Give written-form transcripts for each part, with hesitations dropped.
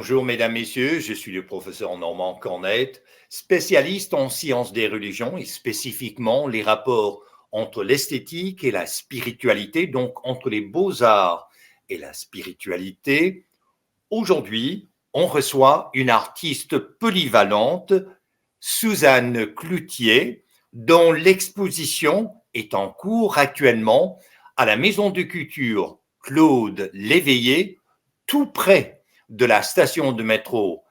Bonjour mesdames, messieurs, je suis le professeur Normand Cornette, spécialiste en sciences des religions et spécifiquement les rapports entre l'esthétique et la spiritualité, donc entre les beaux-arts et la spiritualité. Aujourd'hui, on reçoit une artiste polyvalente, Suzanne Cloutier, dont l'exposition est en cours actuellement à la Maison de Culture Claude Léveillé, tout près de la station de métro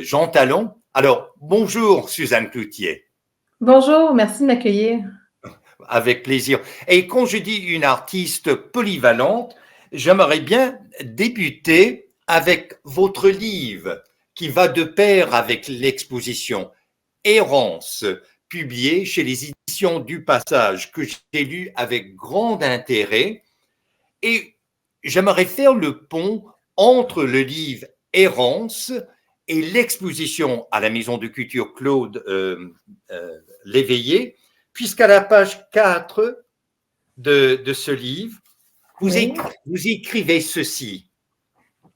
Jean Talon. Alors, bonjour Suzanne Cloutier. Bonjour, merci de m'accueillir. Avec plaisir. Et quand je dis une artiste polyvalente, j'aimerais bien débuter avec votre livre qui va de pair avec l'exposition Errance, publié chez les éditions du Passage, que j'ai lu avec grand intérêt. Et j'aimerais faire le pont entre le livre Errance et l'exposition à la Maison de Culture Claude Léveillé, puisqu'à la page 4 de ce livre, vous Oui. écrivez ceci.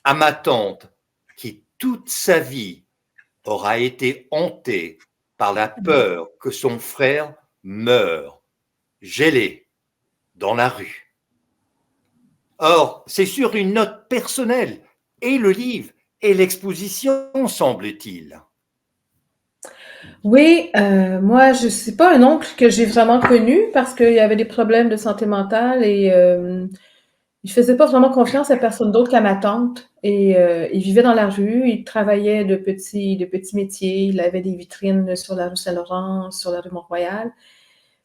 À ma tante, qui toute sa vie aura été hantée par la peur que son frère meure, gelé dans la rue. Or, c'est sur une note personnelle, et le livre, et l'exposition, semble-t-il. Oui, moi, je ne suis pas un oncle que j'ai vraiment connu parce qu'il y avait des problèmes de santé mentale et il ne faisait pas vraiment confiance à personne d'autre qu'à ma tante. Et il vivait dans la rue, il travaillait de petits métiers, il avait des vitrines sur la rue Saint-Laurent, sur la rue Mont-Royal.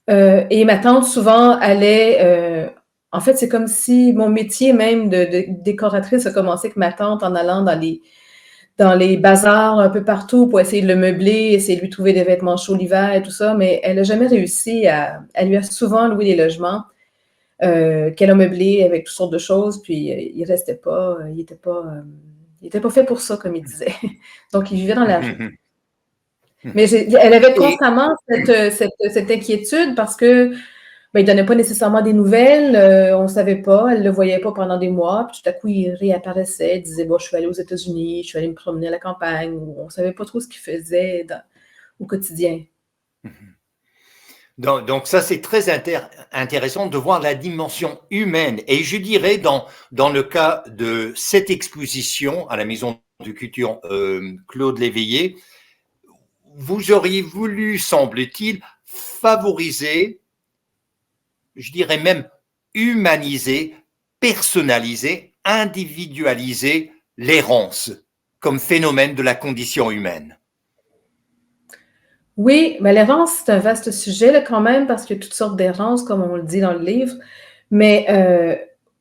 Et ma tante, souvent, allait... en fait, c'est comme si mon métier même de décoratrice a commencé avec ma tante en allant dans les bazars un peu partout pour essayer de le meubler, essayer de lui trouver des vêtements chauds l'hiver et tout ça, mais elle n'a jamais réussi elle lui a souvent loué des logements qu'elle a meublés avec toutes sortes de choses, puis il restait pas, il était pas fait pour ça, comme il disait. Donc, il vivait dans la rue. Mais elle avait Et constamment cette inquiétude parce que ben, il donnait pas nécessairement des nouvelles, on ne savait pas, elle le voyait pas pendant des mois, puis tout à coup, il réapparaissait, il disait, bon, je suis allé aux États-Unis, je suis allé me promener à la campagne, ou on savait pas trop ce qu'il faisait au quotidien. donc ça, c'est très intéressant de voir la dimension humaine. Et je dirais, dans le cas de cette exposition à la Maison de Culture Claude Léveillé, vous auriez voulu, semble-t-il, favoriser, je dirais même humaniser, personnaliser, individualiser l'errance comme phénomène de la condition humaine. Oui, mais l'errance, c'est un vaste sujet là, quand même, parce qu'il y a toutes sortes d'errances, comme on le dit dans le livre. Mais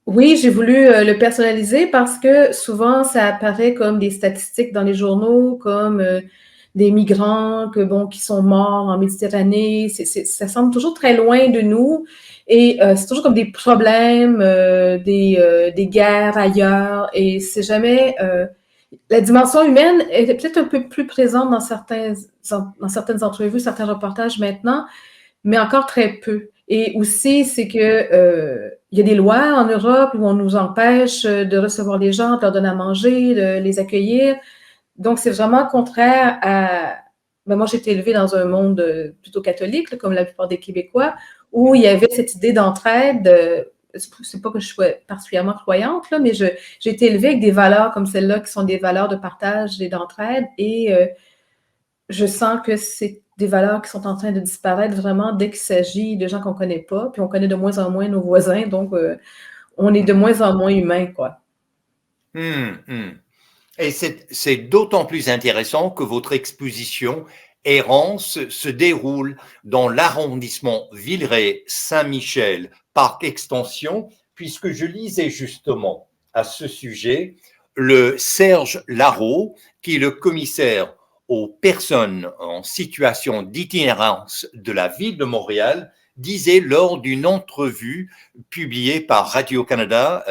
oui, j'ai voulu le personnaliser parce que souvent, ça apparaît comme des statistiques dans les journaux, comme des migrants bon, qui sont morts en Méditerranée. Ça semble toujours très loin de nous. Et c'est toujours comme des problèmes, des guerres ailleurs. Et c'est jamais... la dimension humaine est peut-être un peu plus présente dans certaines entrevues, certains reportages maintenant, mais encore très peu. Et aussi, c'est que il y a des lois en Europe où on nous empêche de recevoir les gens, de leur donner à manger, de les accueillir. Donc, c'est vraiment contraire à... Ben, moi, j'ai été élevée dans un monde plutôt catholique, là, comme la plupart des Québécois, où il y avait cette idée d'entraide. C'est pas que je sois particulièrement croyante, là, mais j'ai été élevée avec des valeurs comme celles-là, qui sont des valeurs de partage et d'entraide. Et je sens que c'est des valeurs qui sont en train de disparaître vraiment dès qu'il s'agit de gens qu'on ne connaît pas. Puis on connaît de moins en moins nos voisins, donc on est de moins en moins humain, quoi. Hum, hum. Et c'est d'autant plus intéressant que votre exposition Errance se déroule dans l'arrondissement Villeray-Saint-Michel, Parc Extension, puisque je lisais justement à ce sujet le Serge Larreau, qui est le commissaire aux personnes en situation d'itinérance de la ville de Montréal, disait lors d'une entrevue publiée par Radio-Canada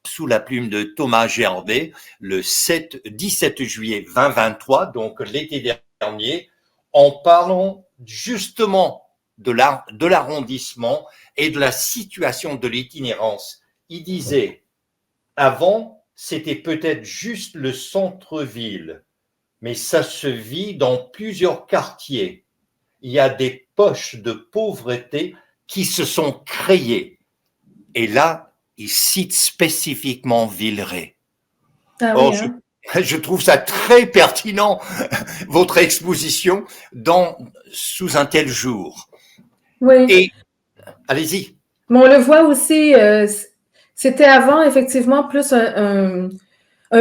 sous la plume de Thomas Gerbet, le 17 juillet 2023, donc l'été dernier, en parlant justement de l'arrondissement et de la situation de l'itinérance. Il disait, avant, c'était peut-être juste le centre-ville, mais ça se vit dans plusieurs quartiers. Il y a des poches de pauvreté qui se sont créées. Et là, il cite spécifiquement Villeray. Ah oui, Or, hein? je trouve ça très pertinent, votre exposition, sous un tel jour. Oui. Et, allez-y. Mais on le voit aussi, c'était avant effectivement plus un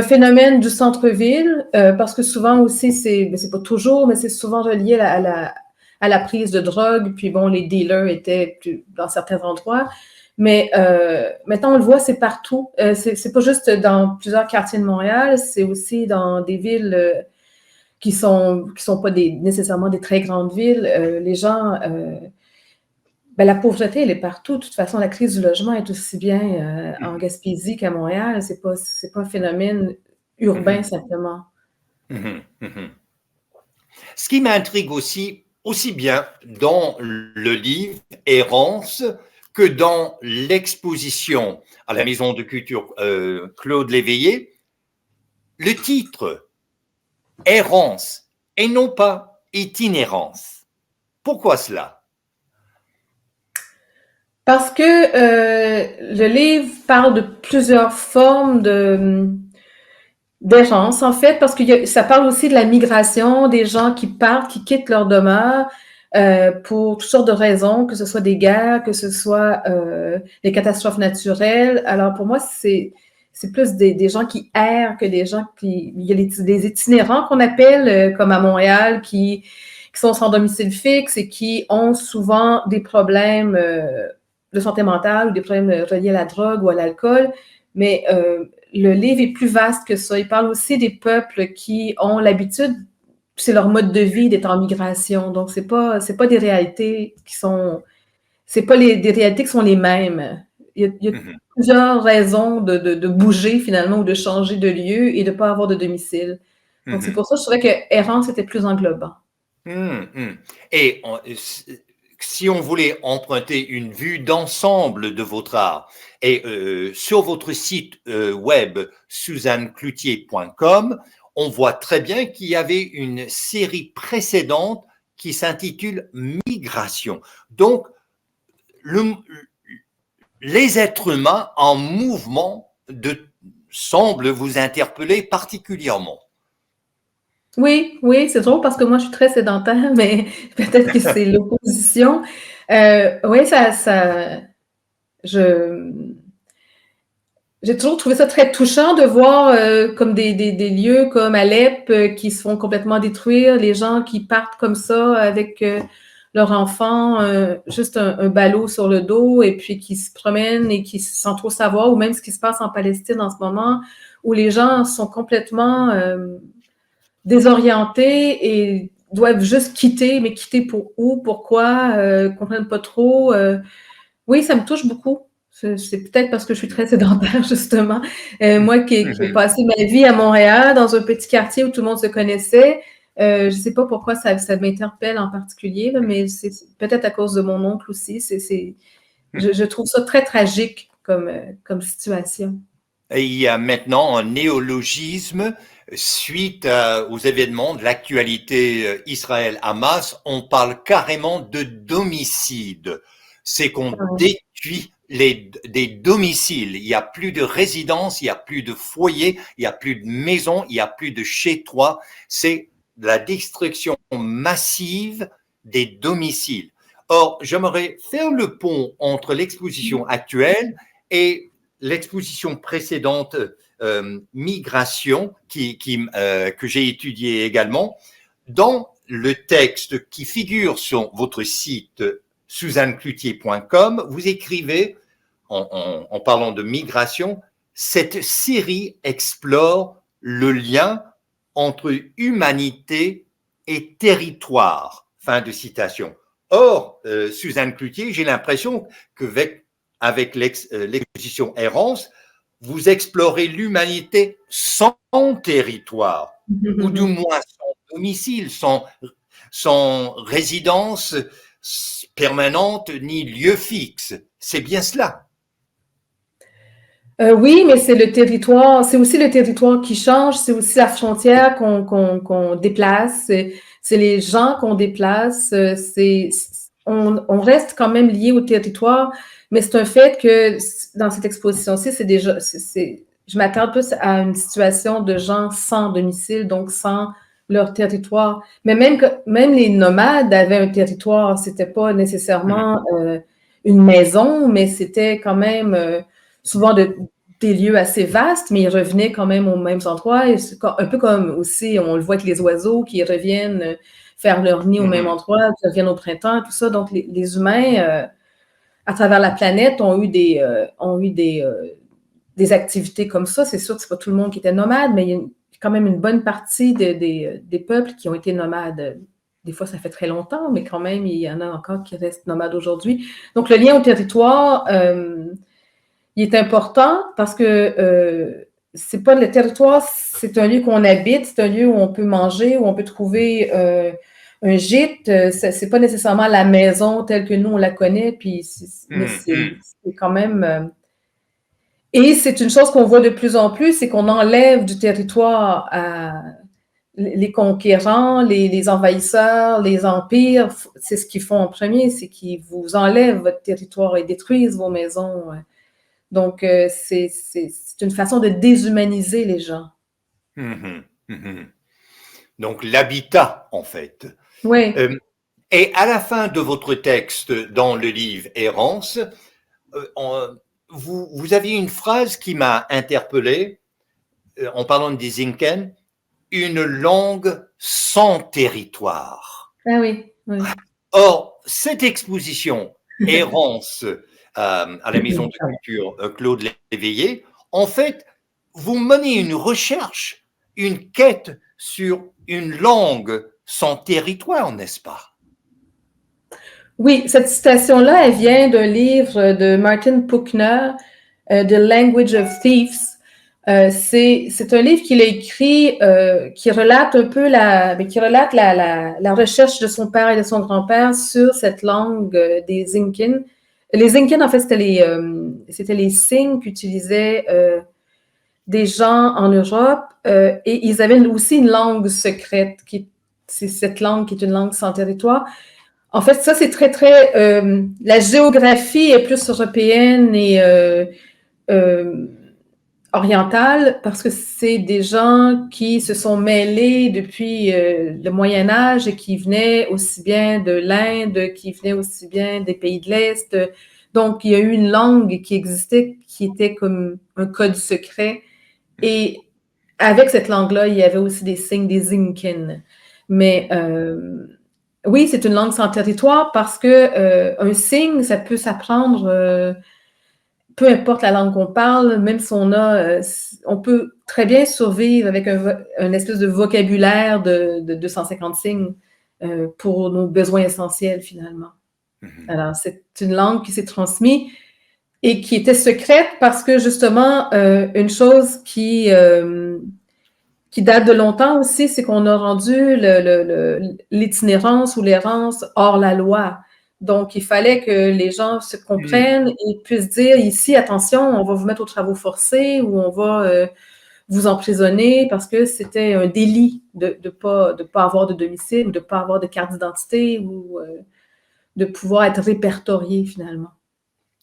phénomène du centre-ville, parce que souvent aussi, c'est pas toujours, mais c'est souvent relié à la prise de drogue, puis bon, les dealers étaient dans certains endroits. Mais maintenant, on le voit, c'est partout. C'est pas juste dans plusieurs quartiers de Montréal, c'est aussi dans des villes qui sont pas nécessairement des très grandes villes. Les gens, ben, la pauvreté, elle est partout. De toute façon, la crise du logement est aussi bien en Gaspésie qu'à Montréal. C'est pas un phénomène urbain simplement. Ce qui m'intrigue aussi bien dans le livre Errance que dans l'exposition à la Maison de Culture Claude Léveillé, le titre Errance et non pas itinérance. Pourquoi cela? Parce que le livre parle de plusieurs formes d'errance, en fait, parce que ça parle aussi de la migration, des gens qui partent, qui quittent leur demeure pour toutes sortes de raisons, que ce soit des guerres, que ce soit des catastrophes naturelles. Alors pour moi, c'est plus des gens qui errent que des gens qui... Il y a des itinérants qu'on appelle, comme à Montréal, qui sont sans domicile fixe et qui ont souvent des problèmes de santé mentale ou des problèmes reliés à la drogue ou à l'alcool. Mais le livre est plus vaste que ça. Il parle aussi des peuples qui ont l'habitude, c'est leur mode de vie d'être en migration. Donc, c'est pas des réalités qui sont, c'est pas des réalités qui sont les mêmes. Il y a plusieurs raisons de bouger finalement ou de changer de lieu et de pas avoir de domicile. Donc, c'est pour ça que je trouvais que Errance était plus englobant. Et si on voulait emprunter une vue d'ensemble de votre art, et sur votre site web suzannecloutier.com, on voit très bien qu'il y avait une série précédente qui s'intitule Migration. Donc, les êtres humains en mouvement semblent vous interpeller particulièrement. Oui, oui, c'est drôle parce que moi, je suis très sédentaire, mais peut-être que c'est l'opposition. Oui, je, j'ai toujours trouvé ça très touchant de voir comme des lieux comme Alep qui se font complètement détruire, les gens qui partent comme ça avec leur enfant, juste un ballot sur le dos et puis qui se promènent et qui sans trop savoir, ou même ce qui se passe en Palestine en ce moment, où les gens sont complètement désorientés et doivent juste quitter, mais quitter pour où, pourquoi, comprennent pas trop. Oui, ça me touche beaucoup. C'est peut-être parce que je suis très sédentaire, justement. Moi qui ai passé ma vie à Montréal, dans un petit quartier où tout le monde se connaissait, je ne sais pas pourquoi ça m'interpelle en particulier, là, mais c'est peut-être à cause de mon oncle aussi. Je trouve ça très tragique comme situation. Et il y a maintenant un néologisme suite aux événements de l'actualité Israël-Hamas. On parle carrément de domicide. C'est qu'on détruit des domiciles. Il n'y a plus de résidence, il n'y a plus de foyer, il n'y a plus de maison, il n'y a plus de chez-toi. C'est la destruction massive des domiciles. Or, j'aimerais faire le pont entre l'exposition actuelle et l'exposition précédente, Migration, que j'ai étudiée également. Dans le texte qui figure sur votre site suzannecloutier.com, vous écrivez, en parlant de migration, cette série explore le lien entre humanité et territoire. Fin de citation. Or, Suzanne Cloutier, j'ai l'impression qu'avec l'exposition Errance, vous explorez l'humanité sans territoire, ou du moins sans domicile, sans résidence permanente ni lieu fixe. C'est bien cela. Oui, mais c'est le territoire, c'est aussi le territoire qui change, c'est aussi la frontière qu'on déplace, c'est les gens qu'on déplace, on reste quand même lié au territoire, mais c'est un fait que dans cette exposition-ci, c'est déjà, je m'attarde plus à une situation de gens sans domicile, donc sans leur territoire. Mais même les nomades avaient un territoire, c'était pas nécessairement une maison, mais c'était quand même souvent des lieux assez vastes, mais ils revenaient quand même aux mêmes endroits. Et un peu comme aussi, on le voit avec les oiseaux qui reviennent faire leur nid au même endroit, qui reviennent au printemps, tout ça. Donc, les humains, à travers la planète, ont eu des activités comme ça. C'est sûr que c'est pas tout le monde qui était nomade, mais il y a quand même une bonne partie des peuples qui ont été nomades. Des fois, ça fait très longtemps, mais quand même, il y en a encore qui restent nomades aujourd'hui. Donc, le lien au territoire, il est important parce que c'est pas le territoire, c'est un lieu qu'on habite, c'est un lieu où on peut manger, où on peut trouver un gîte. C'est pas nécessairement la maison telle que nous on la connaît, puis mais c'est quand même. Et c'est une chose qu'on voit de plus en plus, c'est qu'on enlève du territoire à les conquérants, les envahisseurs, les empires. C'est ce qu'ils font en premier, c'est qu'ils vous enlèvent votre territoire et détruisent vos maisons. Donc, c'est une façon de déshumaniser les gens. Donc, l'habitat, en fait. Oui. Et à la fin de votre texte dans le livre Errance, vous aviez une phrase qui m'a interpellé en parlant des Incan, une langue sans territoire. Ah oui, oui. Or, cette exposition Errance à la Maison de Culture Claude Léveillé, en fait, vous menez une recherche, une quête sur une langue sans territoire, n'est-ce pas? Oui, cette citation-là, elle vient d'un livre de Martin Puchner, The Language of Thieves. C'est un livre qu'il a écrit qui relate un peu la recherche de son père et de son grand-père sur cette langue des Incan. Les Incan, en fait, c'était les signes qu'utilisaient des gens en Europe et ils avaient aussi une langue secrète, c'est cette langue qui est une langue sans territoire. En fait, ça, c'est très, très... la géographie est plus européenne et orientale parce que c'est des gens qui se sont mêlés depuis le Moyen Âge et qui venaient aussi bien de l'Inde, qui venaient aussi bien des pays de l'Est. Donc, il y a eu une langue qui existait, qui était comme un code secret. Et avec cette langue-là, il y avait aussi des signes des Incan. Mais oui, c'est une langue sans territoire parce que un signe, ça peut s'apprendre, peu importe la langue qu'on parle, même si on peut très bien survivre avec un espèce de vocabulaire de 250 signes pour nos besoins essentiels finalement. Alors, c'est une langue qui s'est transmise et qui était secrète parce que justement, une chose qui date de longtemps aussi, c'est qu'on a rendu l'itinérance ou l'errance hors la loi. Donc, il fallait que les gens se comprennent et puissent dire ici, attention, on va vous mettre aux travaux forcés ou on va vous emprisonner parce que c'était un délit de ne pas avoir de domicile ou de ne pas avoir de carte d'identité ou de pouvoir être répertorié finalement.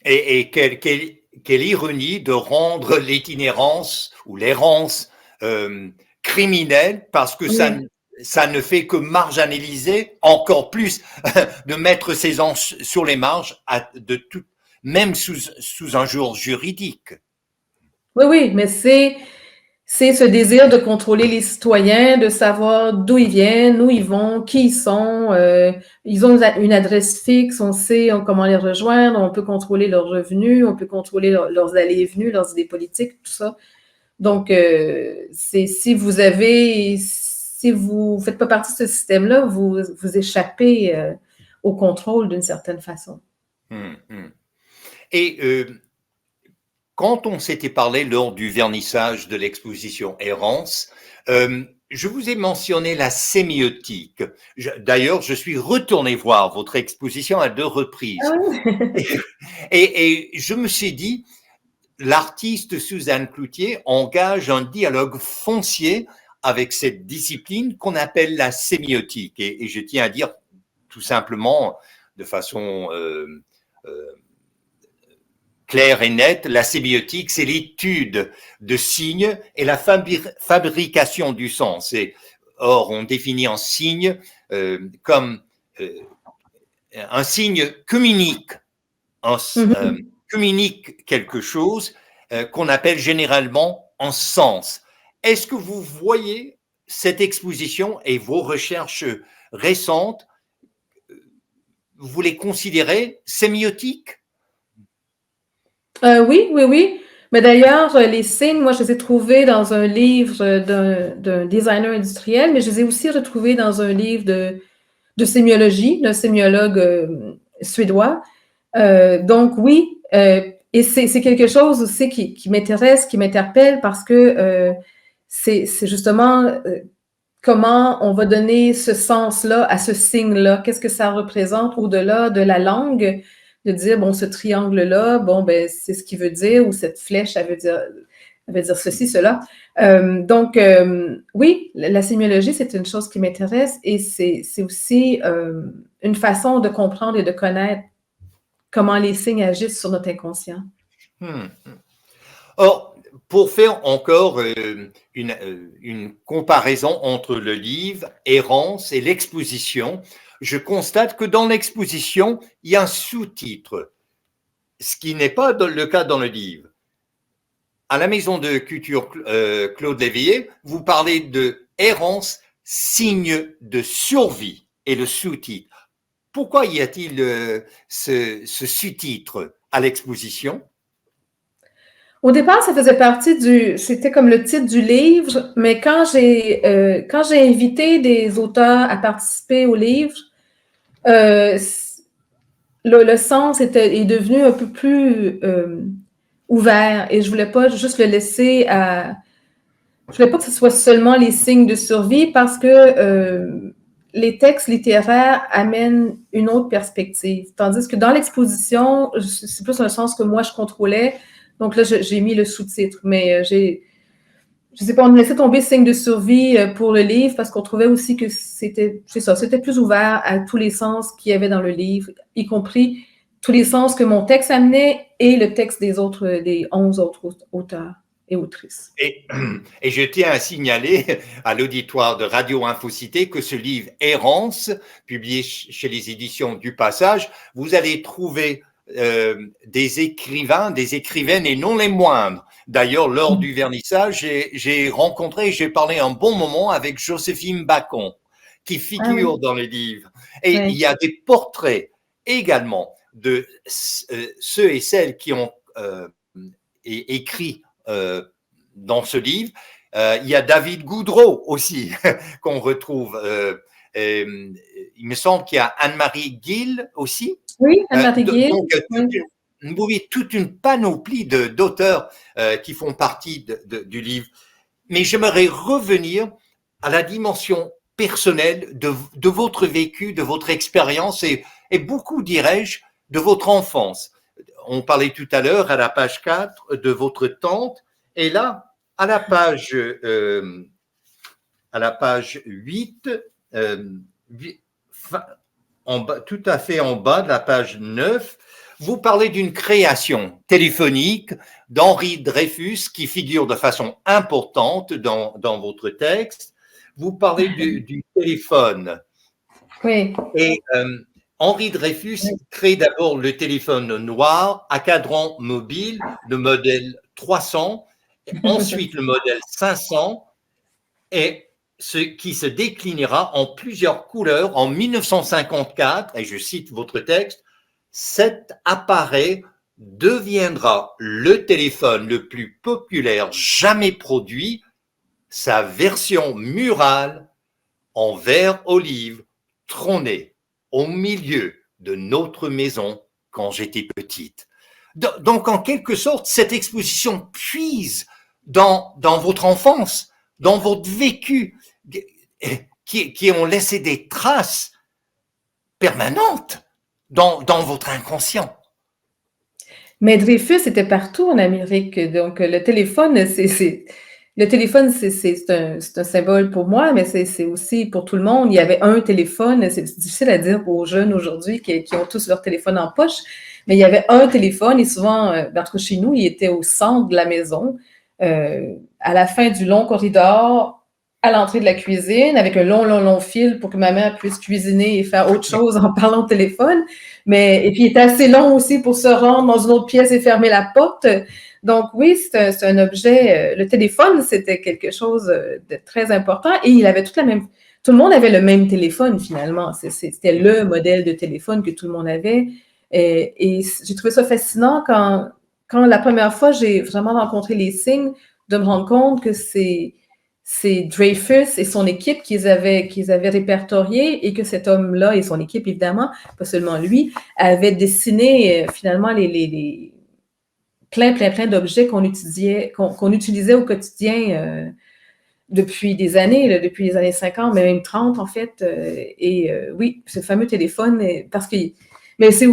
Et quelle ironie de rendre l'itinérance ou l'errance criminelle parce que ça ne fait que marginaliser encore plus, de mettre ces gens sur les marges, même sous un jour juridique. Oui, oui, mais c'est ce désir de contrôler les citoyens, de savoir d'où ils viennent, où ils vont, qui ils sont. Ils ont une adresse fixe, on sait comment les rejoindre, on peut contrôler leurs revenus, on peut contrôler leurs allées et venues, leurs idées politiques, tout ça. Donc, si vous faites pas partie de ce système-là, vous échappez au contrôle d'une certaine façon. Et quand on s'était parlé lors du vernissage de l'exposition Errance, je vous ai mentionné la sémiotique. D'ailleurs, je suis retourné voir votre exposition à 2 reprises. Ah oui. Et je me suis dit, l'artiste Suzanne Cloutier engage un dialogue foncier avec cette discipline qu'on appelle la sémiotique. Et je tiens à dire tout simplement, de façon claire et nette, la sémiotique, c'est l'étude de signes et la fabrication du sens. Or, on définit un signe comme un signe communique, communique quelque chose qu'on appelle généralement un sens. Est-ce que vous voyez cette exposition et vos recherches récentes, vous les considérez sémiotiques? Oui, oui, oui. Mais d'ailleurs, les signes, moi, je les ai trouvés dans un livre d'un designer industriel, mais je les ai aussi retrouvés dans un livre de sémiologie, d'un sémiologue suédois. Donc, oui, et c'est quelque chose aussi qui m'intéresse, qui m'interpelle parce que c'est justement comment on va donner ce sens-là à ce signe-là. Qu'est-ce que ça représente au-delà de la langue? De dire, bon, ce triangle-là, bon, ben, c'est ce qu'il veut dire, ou cette flèche, elle veut dire ceci, cela. Donc, oui, la sémiologie, c'est une chose qui m'intéresse et c'est aussi une façon de comprendre et de connaître comment les signes agissent sur notre inconscient. Or, pour faire encore une comparaison entre le livre Errance et l'exposition, je constate que dans l'exposition, il y a un sous-titre, ce qui n'est pas le cas dans le livre. À la maison de culture Claude Léveillé, vous parlez de Errance, signe de survie, et le sous-titre. Pourquoi y a-t-il ce sous-titre à l'exposition? Au départ, ça faisait partie c'était comme le titre du livre, mais quand j'ai invité des auteurs à participer au livre, le sens est devenu un peu plus ouvert et je voulais pas juste le laisser je voulais pas que ce soit seulement les signes de survie parce que les textes littéraires amènent une autre perspective. Tandis que dans l'exposition, c'est plus un sens que moi je contrôlais. Donc là, j'ai mis le sous-titre, mais je sais pas, on a laissé tomber signe de survie pour le livre parce qu'on trouvait aussi que c'était plus ouvert à tous les sens qu'il y avait dans le livre, y compris tous les sens que mon texte amenait et le texte des 11 autres auteurs et autrices. Et je tiens à signaler à l'auditoire de Radio Infocité que ce livre Errance, publié chez les éditions du Passage, vous allez trouver des écrivains, des écrivaines et non les moindres. D'ailleurs, lors du vernissage, j'ai parlé un bon moment avec Joséphine Bacon, qui figure dans le livre. Et il y a des portraits également de ceux et celles qui ont écrit dans ce livre. Il y a David Goudreau aussi, qu'on retrouve. Il me semble qu'il y a Anne-Marie Gill aussi. Oui, Anne-Marie Gill. Donc, toute une panoplie d'auteurs qui font partie du livre. Mais j'aimerais revenir à la dimension personnelle de votre vécu, de votre expérience et beaucoup, dirais-je, de votre enfance. On parlait tout à l'heure à la page 4 de votre tante, et là, à la page 8, tout à fait en bas de la page 9, vous parlez d'une création téléphonique d'Henri Dreyfus qui figure de façon importante dans votre texte. Vous parlez du téléphone. Oui. Et Henri Dreyfus crée d'abord le téléphone noir à cadran mobile, le modèle 300, ensuite le modèle 500, et ce qui se déclinera en plusieurs couleurs en 1954, et je cite votre texte, cet appareil deviendra le téléphone le plus populaire jamais produit, sa version murale en verre olive trônait au milieu de notre maison quand j'étais petite. Donc, en quelque sorte, cette exposition puise dans votre enfance, dans votre vécu, qui ont laissé des traces permanentes dans votre inconscient. Mais Dreyfus était partout en Amérique. Donc, le téléphone, c'est un symbole pour moi, mais c'est aussi pour tout le monde. Il y avait un téléphone. C'est difficile à dire aux jeunes aujourd'hui qui ont tous leur téléphone en poche, mais il y avait un téléphone et souvent, en tout cas chez nous, il était au centre de la maison, à la fin du long corridor, à l'entrée de la cuisine, avec un long fil pour que ma mère puisse cuisiner et faire autre chose en parlant au téléphone. Et puis, il était assez long aussi pour se rendre dans une autre pièce et fermer la porte. Donc, oui, c'est un objet. Le téléphone, c'était quelque chose de très important et il avait tout le monde avait le même téléphone finalement. C'était le modèle de téléphone que tout le monde avait. Et j'ai trouvé ça fascinant quand la première fois j'ai vraiment rencontré les signes, de me rendre compte que c'est Dreyfus et son équipe qu'ils avaient répertorié et que cet homme-là et son équipe, évidemment, pas seulement lui, avaient dessiné finalement plein d'objets qu'on utilisait au quotidien depuis des années, là, depuis les années 50, mais même 30 en fait. Oui, ce fameux téléphone, mais c'est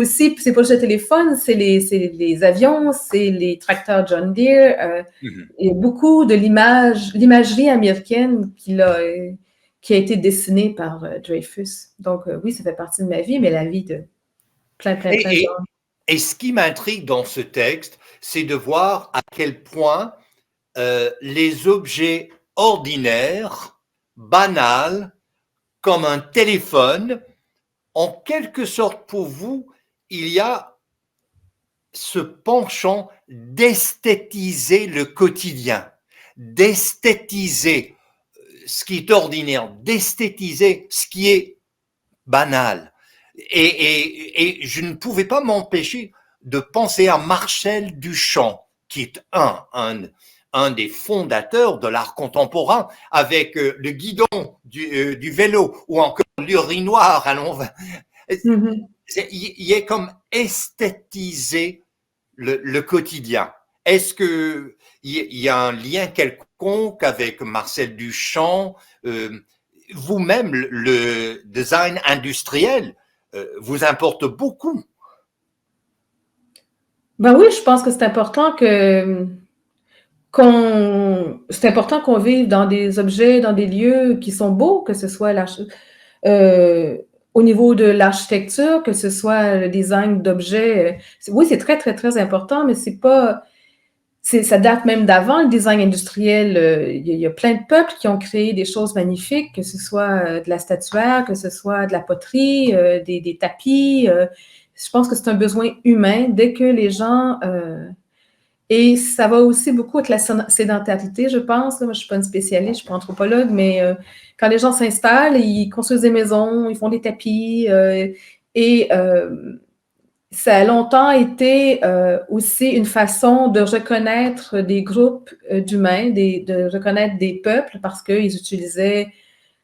pas juste le téléphone, c'est les avions, c'est les tracteurs John Deere. Il y a beaucoup de l'imagerie américaine qui a été dessinée par Dreyfus. Donc, oui, ça fait partie de ma vie, mais la vie de plein de Et, gens. et, et ce qui m'intrigue dans ce texte, c'est de voir à quel point les objets ordinaires, banals, comme un téléphone, en quelque sorte pour vous, il y a ce penchant d'esthétiser le quotidien, d'esthétiser ce qui est ordinaire, d'esthétiser ce qui est banal. Et je ne pouvais pas m'empêcher de penser à Marcel Duchamp, qui est un des fondateurs de l'art contemporain, avec le guidon du vélo ou encore l'urinoir à l'envers. Mm-hmm. Il est comme esthétiser le quotidien. Est-ce qu'il y a un lien quelconque avec Marcel Duchamp? Vous-même, le design industriel vous importe beaucoup. Ben oui, je pense que c'est important qu'on vive dans des objets, dans des lieux qui sont beaux, que ce soit euh, au niveau de l'architecture, que ce soit le design d'objets. Oui, c'est très, très, très important, mais ça date même d'avant le design industriel. Il y a plein de peuples qui ont créé des choses magnifiques, que ce soit de la statuaire, que ce soit de la poterie, des tapis. Je pense que c'est un besoin humain dès que les gens et ça va aussi beaucoup avec la sédentarité, je pense. Là, moi, je ne suis pas une spécialiste, je ne suis pas anthropologue, mais quand les gens s'installent, ils construisent des maisons, ils font des tapis. Et ça a longtemps été aussi une façon de reconnaître des groupes d'humains, de reconnaître des peuples parce qu'ils utilisaient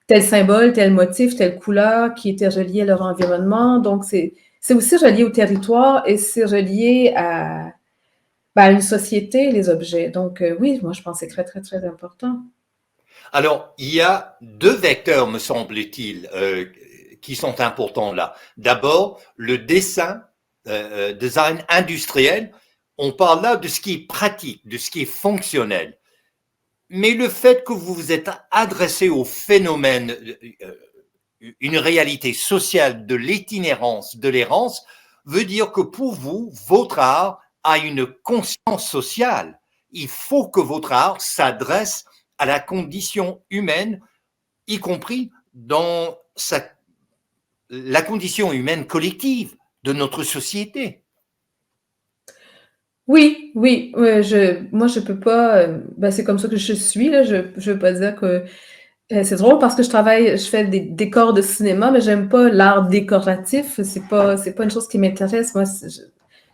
tel symbole, tel motif, telle couleur qui était relié à leur environnement. Donc, c'est aussi relié au territoire et c'est relié à une société, les objets. Donc, oui, moi, je pense que c'est très, très, très important. Alors, il y a deux vecteurs, me semble-t-il, qui sont importants là. D'abord, le design industriel. On parle là de ce qui est pratique, de ce qui est fonctionnel. Mais le fait que vous vous êtes adressé au phénomène, une réalité sociale de l'itinérance, de l'errance, veut dire que pour vous, votre art a une conscience sociale. Il faut que votre art s'adresse à la condition humaine, y compris dans la condition humaine collective de notre société. Oui, oui, moi, je peux pas, c'est comme ça que je suis, là. Je veux pas dire que, c'est drôle parce que je fais des décors de cinéma, mais j'aime pas l'art décoratif. C'est pas une chose qui m'intéresse. Moi,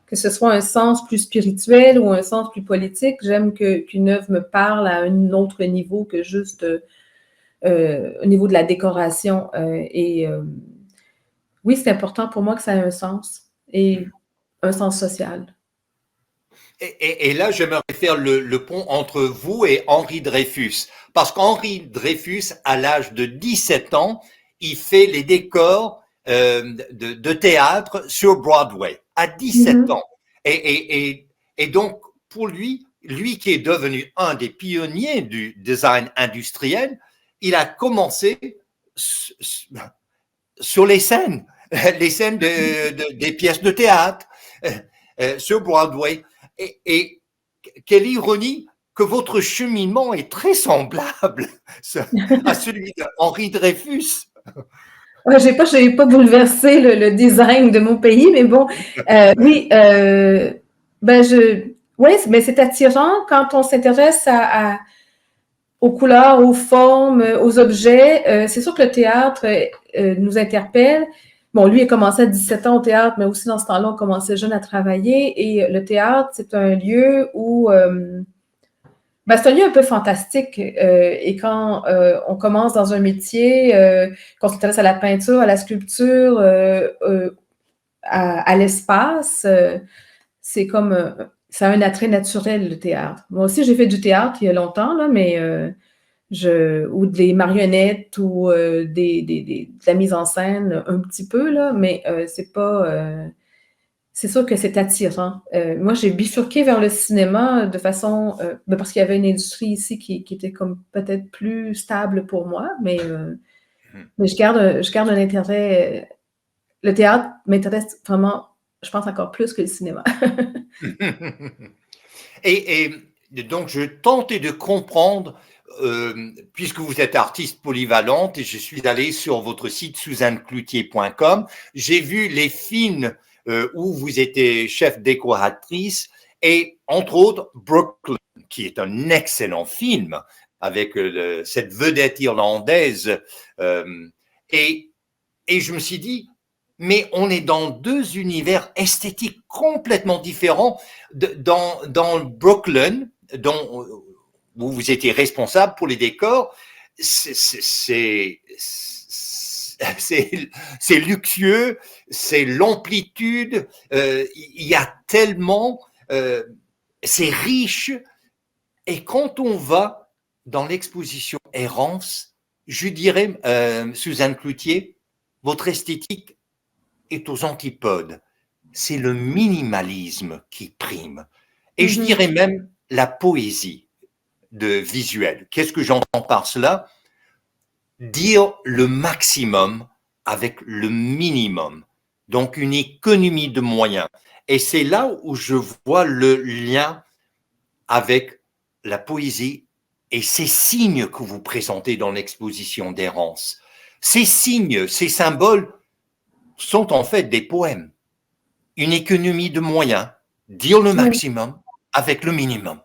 que ce soit un sens plus spirituel ou un sens plus politique, j'aime qu'une œuvre me parle à un autre niveau que juste au niveau de la décoration. Oui, c'est important pour moi que ça ait un sens et un sens social. Et là, j'aimerais faire le pont entre vous et Henri Dreyfus. Parce qu'Henri Dreyfus, à l'âge de 17 ans, il fait les décors de théâtre sur Broadway, à 17 Mhm. ans. Et donc, pour lui qui est devenu un des pionniers du design industriel, il a commencé sur les scènes des pièces de théâtre, sur Broadway. Et quelle ironie que votre cheminement est très semblable à celui d'Henri Dreyfus. Ouais, j'ai pas bouleversé le design de mon pays, mais bon, oui, ben ouais, mais c'est attirant quand on s'intéresse aux couleurs, aux formes, aux objets. C'est sûr que le théâtre nous interpelle. Bon, lui, il a commencé à 17 ans au théâtre, mais aussi dans ce temps-là, on commençait jeune à travailler. Et le théâtre, c'est un lieu où ben, c'est un lieu un peu fantastique. Et quand on commence dans un métier, qu'on s'intéresse à la peinture, à la sculpture, à l'espace, c'est comme ça a un attrait naturel, le théâtre. Moi aussi, j'ai fait du théâtre il y a longtemps, là, mais ou des marionnettes ou de la mise en scène un petit peu, là, mais c'est pas. C'est sûr que c'est attirant. Moi, j'ai bifurqué vers le cinéma de façon. Ben, parce qu'il y avait une industrie ici qui était comme peut-être plus stable pour moi, mais je garde un intérêt. Le théâtre m'intéresse vraiment, je pense, encore plus que le cinéma. Et donc, je tentais de comprendre, puisque vous êtes artiste polyvalente, et je suis allé sur votre site suzannecloutier.com, j'ai vu les films où vous étiez chef décoratrice, et entre autres Brooklyn, qui est un excellent film avec cette vedette irlandaise. Euh, et, et je me suis dit, mais on est dans deux univers esthétiques complètement différents. Dans Brooklyn, où vous étiez responsable pour les décors, c'est luxueux, c'est l'amplitude, il y a tellement, c'est riche. Et quand on va dans l'exposition Errance, je dirais, Suzanne Cloutier, votre esthétique est aux antipodes. C'est le minimalisme qui prime. Et je Mhm. dirais même la poésie de visuel. Qu'est-ce que j'entends par cela? Dire le maximum avec le minimum. Donc une économie de moyens. Et c'est là où je vois le lien avec la poésie et ces signes que vous présentez dans l'exposition d'Errance. Ces signes, ces symboles sont en fait des poèmes. Une économie de moyens, dire le Oui, maximum avec le minimum.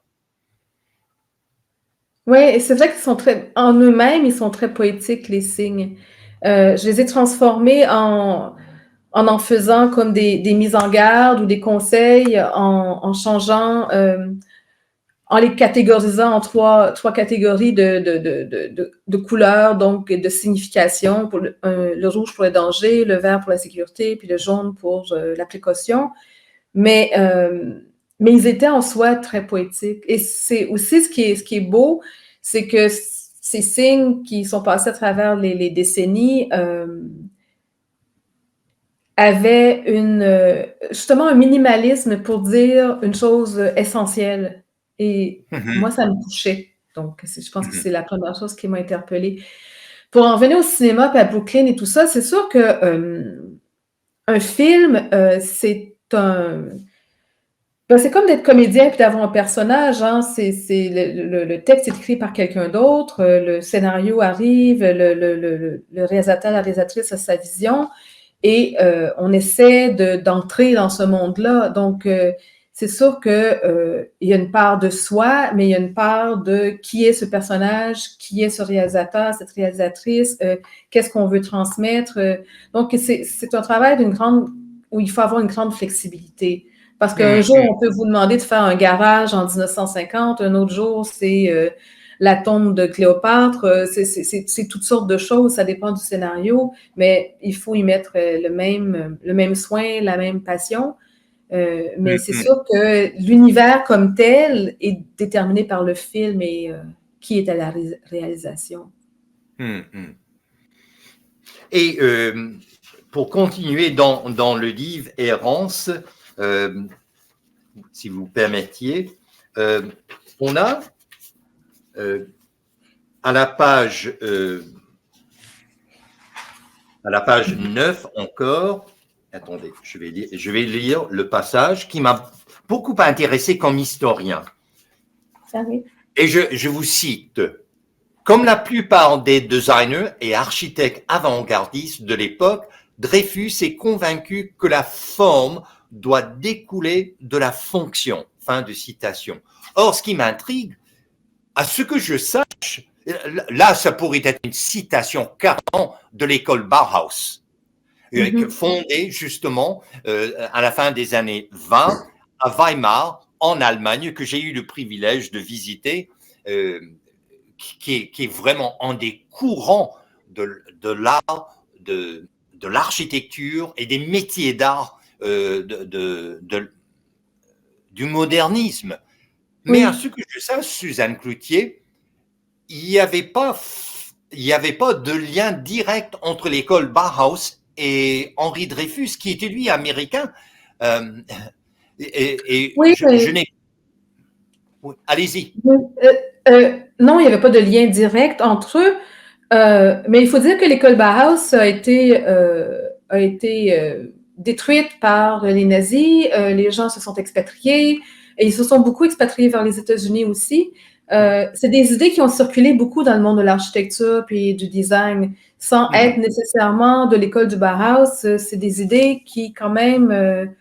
ouais, et c'est vrai qu'ils sont très, en eux-mêmes, ils sont très poétiques, les signes. Je les ai transformés en faisant comme des mises en garde ou des conseils, en changeant, en les catégorisant en trois catégories de couleurs, donc de signification. Pour le rouge pour le danger, le vert pour la sécurité, puis le jaune pour la précaution. Mais, euh, mais ils étaient en soi très poétiques. Et c'est aussi ce qui est beau, c'est que ces signes qui sont passés à travers les décennies avaient justement un minimalisme pour dire une chose essentielle. Et moi, ça me touchait. Donc, je pense que c'est la première chose qui m'a interpellée. Pour en venir au cinéma, puis à Brooklyn et tout ça, c'est sûr que un film, ben, c'est comme d'être comédien puis d'avoir un personnage. Hein. Le texte est écrit par quelqu'un d'autre, le scénario arrive, le réalisateur, la réalisatrice a sa vision et on essaie d'entrer dans ce monde-là. Donc, c'est sûr que il y a une part de soi, mais il y a une part de qui est ce personnage, qui est ce réalisateur, cette réalisatrice, qu'est-ce qu'on veut transmettre. Donc, c'est un travail où il faut avoir une grande flexibilité. Parce qu'un jour, on peut vous demander de faire un garage en 1950, un autre jour, c'est la tombe de Cléopâtre, c'est toutes sortes de choses, ça dépend du scénario, mais il faut y mettre le même soin, la même passion. Mais c'est sûr que l'univers comme tel est déterminé par le film et qui est à la réalisation. Et pour continuer dans le livre Errance, euh, si vous permettiez, on a à la page 9 encore, attendez, je vais lire le passage qui m'a beaucoup intéressé comme historien. Ah oui. Et je vous cite, comme la plupart des designers et architectes avant-gardistes de l'époque, Dreyfus est convaincu que la forme doit découler de la fonction. Fin de citation. Or, ce qui m'intrigue, à ce que je sache, là, ça pourrait être une citation carrément de l'école Bauhaus, fondée justement à la fin des années 20 à Weimar, en Allemagne, que j'ai eu le privilège de visiter, qui est vraiment un des courants de l'art, de l'architecture et des métiers d'art du modernisme. Mais à ce que je sache, Suzanne Cloutier, il n'y avait pas de lien direct entre l'école Bauhaus et Henri Dreyfus, qui était lui américain. Je n'ai. Allez-y. Non, il n'y avait pas de lien direct entre eux, mais il faut dire que l'école Bauhaus a été détruite par les nazis. Les gens se sont expatriés et ils se sont beaucoup expatriés vers les États-Unis aussi. C'est des idées qui ont circulé beaucoup dans le monde de l'architecture puis du design, sans être nécessairement de l'école du Bauhaus. C'est des idées qui, quand même,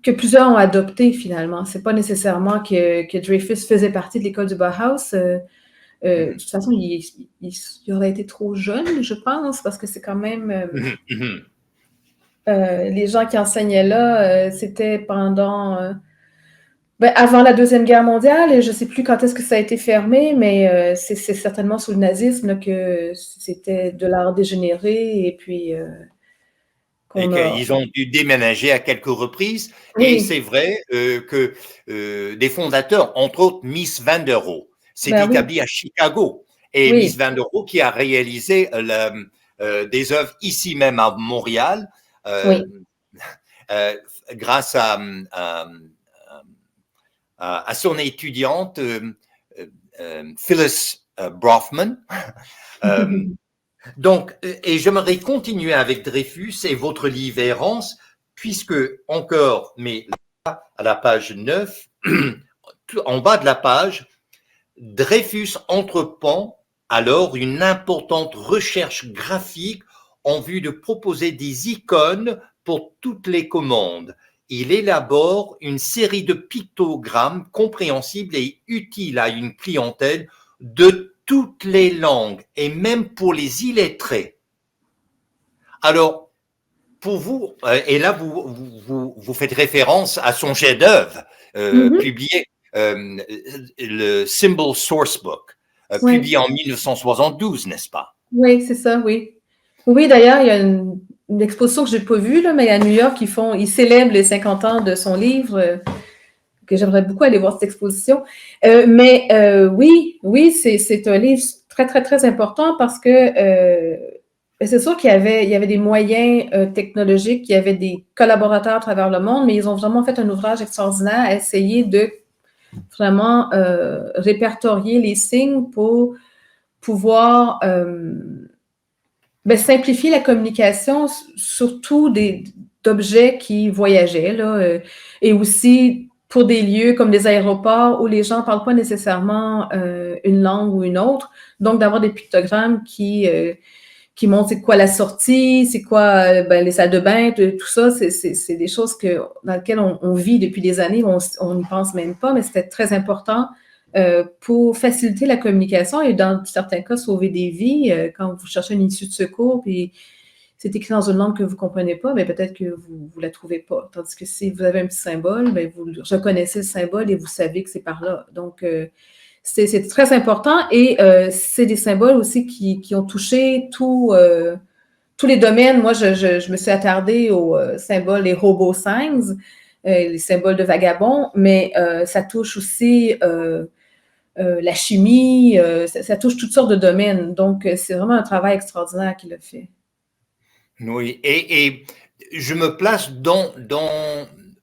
que plusieurs ont adoptées finalement. C'est pas nécessairement que Dreyfus faisait partie de l'école du Bauhaus. De toute façon, il aurait été trop jeune, je pense, parce que c'est quand même les gens qui enseignaient là, c'était pendant avant la Deuxième Guerre mondiale, et je ne sais plus quand est-ce que ça a été fermé, mais c'est certainement sous le nazisme là, que c'était de l'art dégénéré, et puis qu'ils ont dû déménager à quelques reprises. Oui. Et c'est vrai que des fondateurs, entre autres Mies van der Rohe, s'est établi à Chicago. Et Mies van der Rohe qui a réalisé des œuvres ici même à Montréal, grâce à son étudiante Phyllis Brofman. Donc, et j'aimerais continuer avec Dreyfus et votre livre Errance, puisque encore, mais là, à la page 9, en bas de la page, Dreyfus entreprend alors une importante recherche graphique en vue de proposer des icônes pour toutes les commandes. Il élabore une série de pictogrammes compréhensibles et utiles à une clientèle de toutes les langues et même pour les illettrés. Alors, pour vous, et là vous faites référence à son chef-d'œuvre publié, le Symbol Sourcebook, publié en 1972, n'est-ce pas? Oui, c'est ça, oui. Oui, d'ailleurs, il y a une exposition que je n'ai pas vue, là, mais à New York, ils célèbrent les 50 ans de son livre, que j'aimerais beaucoup aller voir cette exposition. Oui, c'est un livre très, très, très important parce que c'est sûr qu'il y avait des moyens technologiques, il y avait des collaborateurs à travers le monde, mais ils ont vraiment fait un ouvrage extraordinaire à essayer de vraiment répertorier les signes pour pouvoir simplifier la communication, surtout d'objets qui voyageaient, là, et aussi pour des lieux comme des aéroports où les gens ne parlent pas nécessairement une langue ou une autre. Donc, d'avoir des pictogrammes qui montrent c'est quoi la sortie, c'est quoi les salles de bain, tout ça, c'est des choses dans lesquelles on vit depuis des années, on n'y pense même pas, mais c'était très important pour faciliter la communication et dans certains cas, sauver des vies. Quand vous cherchez une issue de secours, puis c'est écrit dans une langue que vous ne comprenez pas, mais peut-être que vous ne la trouvez pas. Tandis que si vous avez un petit symbole, vous reconnaissez le symbole et vous savez que c'est par là. Donc, c'est très important et c'est des symboles aussi qui ont touché tous les domaines. Moi, je me suis attardée aux symboles, les robo signs, les symboles de vagabonds, mais ça touche aussi la chimie, ça touche toutes sortes de domaines. Donc, c'est vraiment un travail extraordinaire qu'il a fait. Oui, et je me place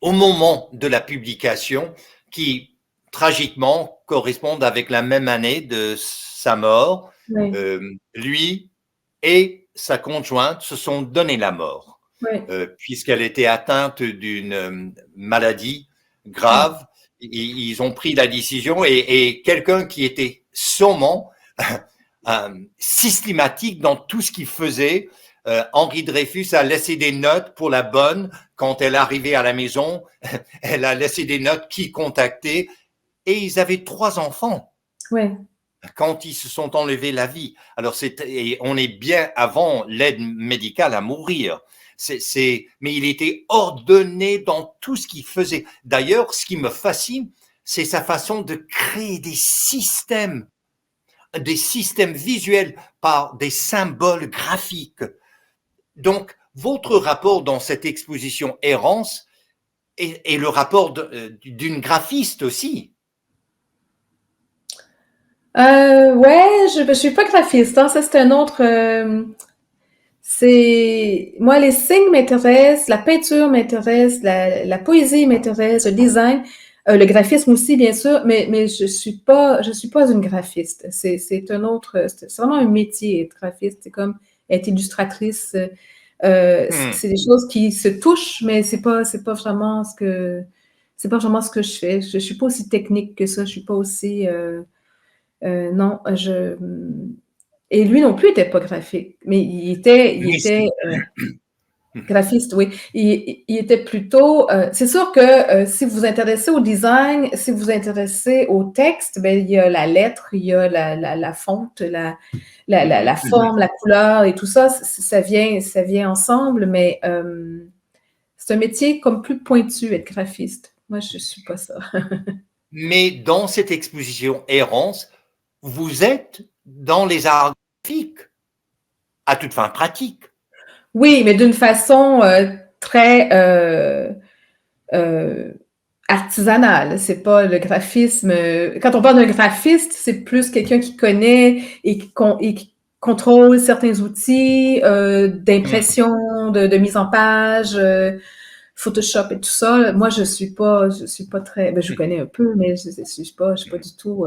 au moment de la publication qui, tragiquement, correspondent avec la même année de sa mort. Oui, Lui et sa conjointe se sont donné la mort, oui, puisqu'elle était atteinte d'une maladie oui, grave. Ils ont pris la décision et quelqu'un qui était sûrement systématique dans tout ce qu'il faisait. Henri Dreyfus a laissé des notes pour la bonne. Quand elle arrivait à la maison, elle a laissé des notes qui contacter. Et ils avaient 3 enfants oui. quand ils se sont enlevés la vie. Alors, on est bien avant l'aide médicale à mourir. Mais il était ordonné dans tout ce qu'il faisait. D'ailleurs, ce qui me fascine, c'est sa façon de créer des systèmes visuels par des symboles graphiques. Donc, votre rapport dans cette exposition Errance est le rapport d'une graphiste aussi. Ouais, je suis pas graphiste, hein, ça c'est un autre. C'est moi les signes m'intéressent, la peinture m'intéresse, la poésie m'intéresse, le design, le graphisme aussi bien sûr, mais je suis pas une graphiste. C'est un autre, c'est vraiment un métier être graphiste. C'est comme être illustratrice. Hmm. C'est des choses qui se touchent, mais c'est pas vraiment ce que je fais. Je suis pas aussi technique que ça. Je suis pas aussi non, et lui non plus était pas graphique, mais il Mais était hmm. graphiste, oui. Il était plutôt. C'est sûr que si vous vous intéressez au design, si vous vous intéressez au texte, ben, il y a la lettre, il y a la fonte, la forme, la couleur et tout ça, ça vient ensemble, mais c'est un métier comme plus pointu, être graphiste. Moi, je ne suis pas ça. Mais dans cette exposition Errance, vous êtes dans les arts graphiques à toute fin pratique. Oui, mais d'une façon très euh, artisanale. C'est pas le graphisme. Quand on parle d'un graphiste, c'est plus quelqu'un qui connaît et qui contrôle certains outils Hmm. d'impression, de mise en page, Photoshop et tout ça. Moi, je suis pas très. Ben, je connais un peu, mais je suis pas du tout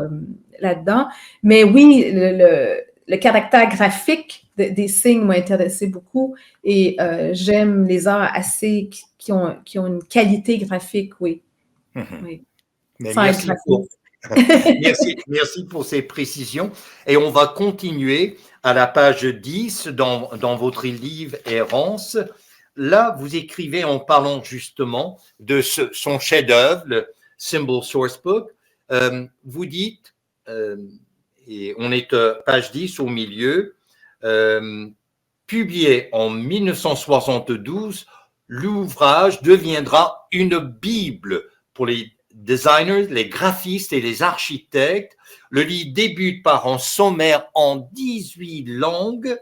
là-dedans. Mais oui, le caractère graphique des signes m'a intéressé beaucoup et j'aime les arts assez qui ont une qualité graphique, oui. Oui, Mais sans être merci pour, graphiste. merci pour ces précisions. Et on va continuer à la page 10 dans votre livre Errance. Là, vous écrivez en parlant justement de son chef-d'œuvre, le Symbol Sourcebook. Vous dites, et on est page 10 au milieu, publié en 1972, l'ouvrage deviendra une Bible pour les designers, les graphistes et les architectes. Le livre débute par un sommaire en 18 langues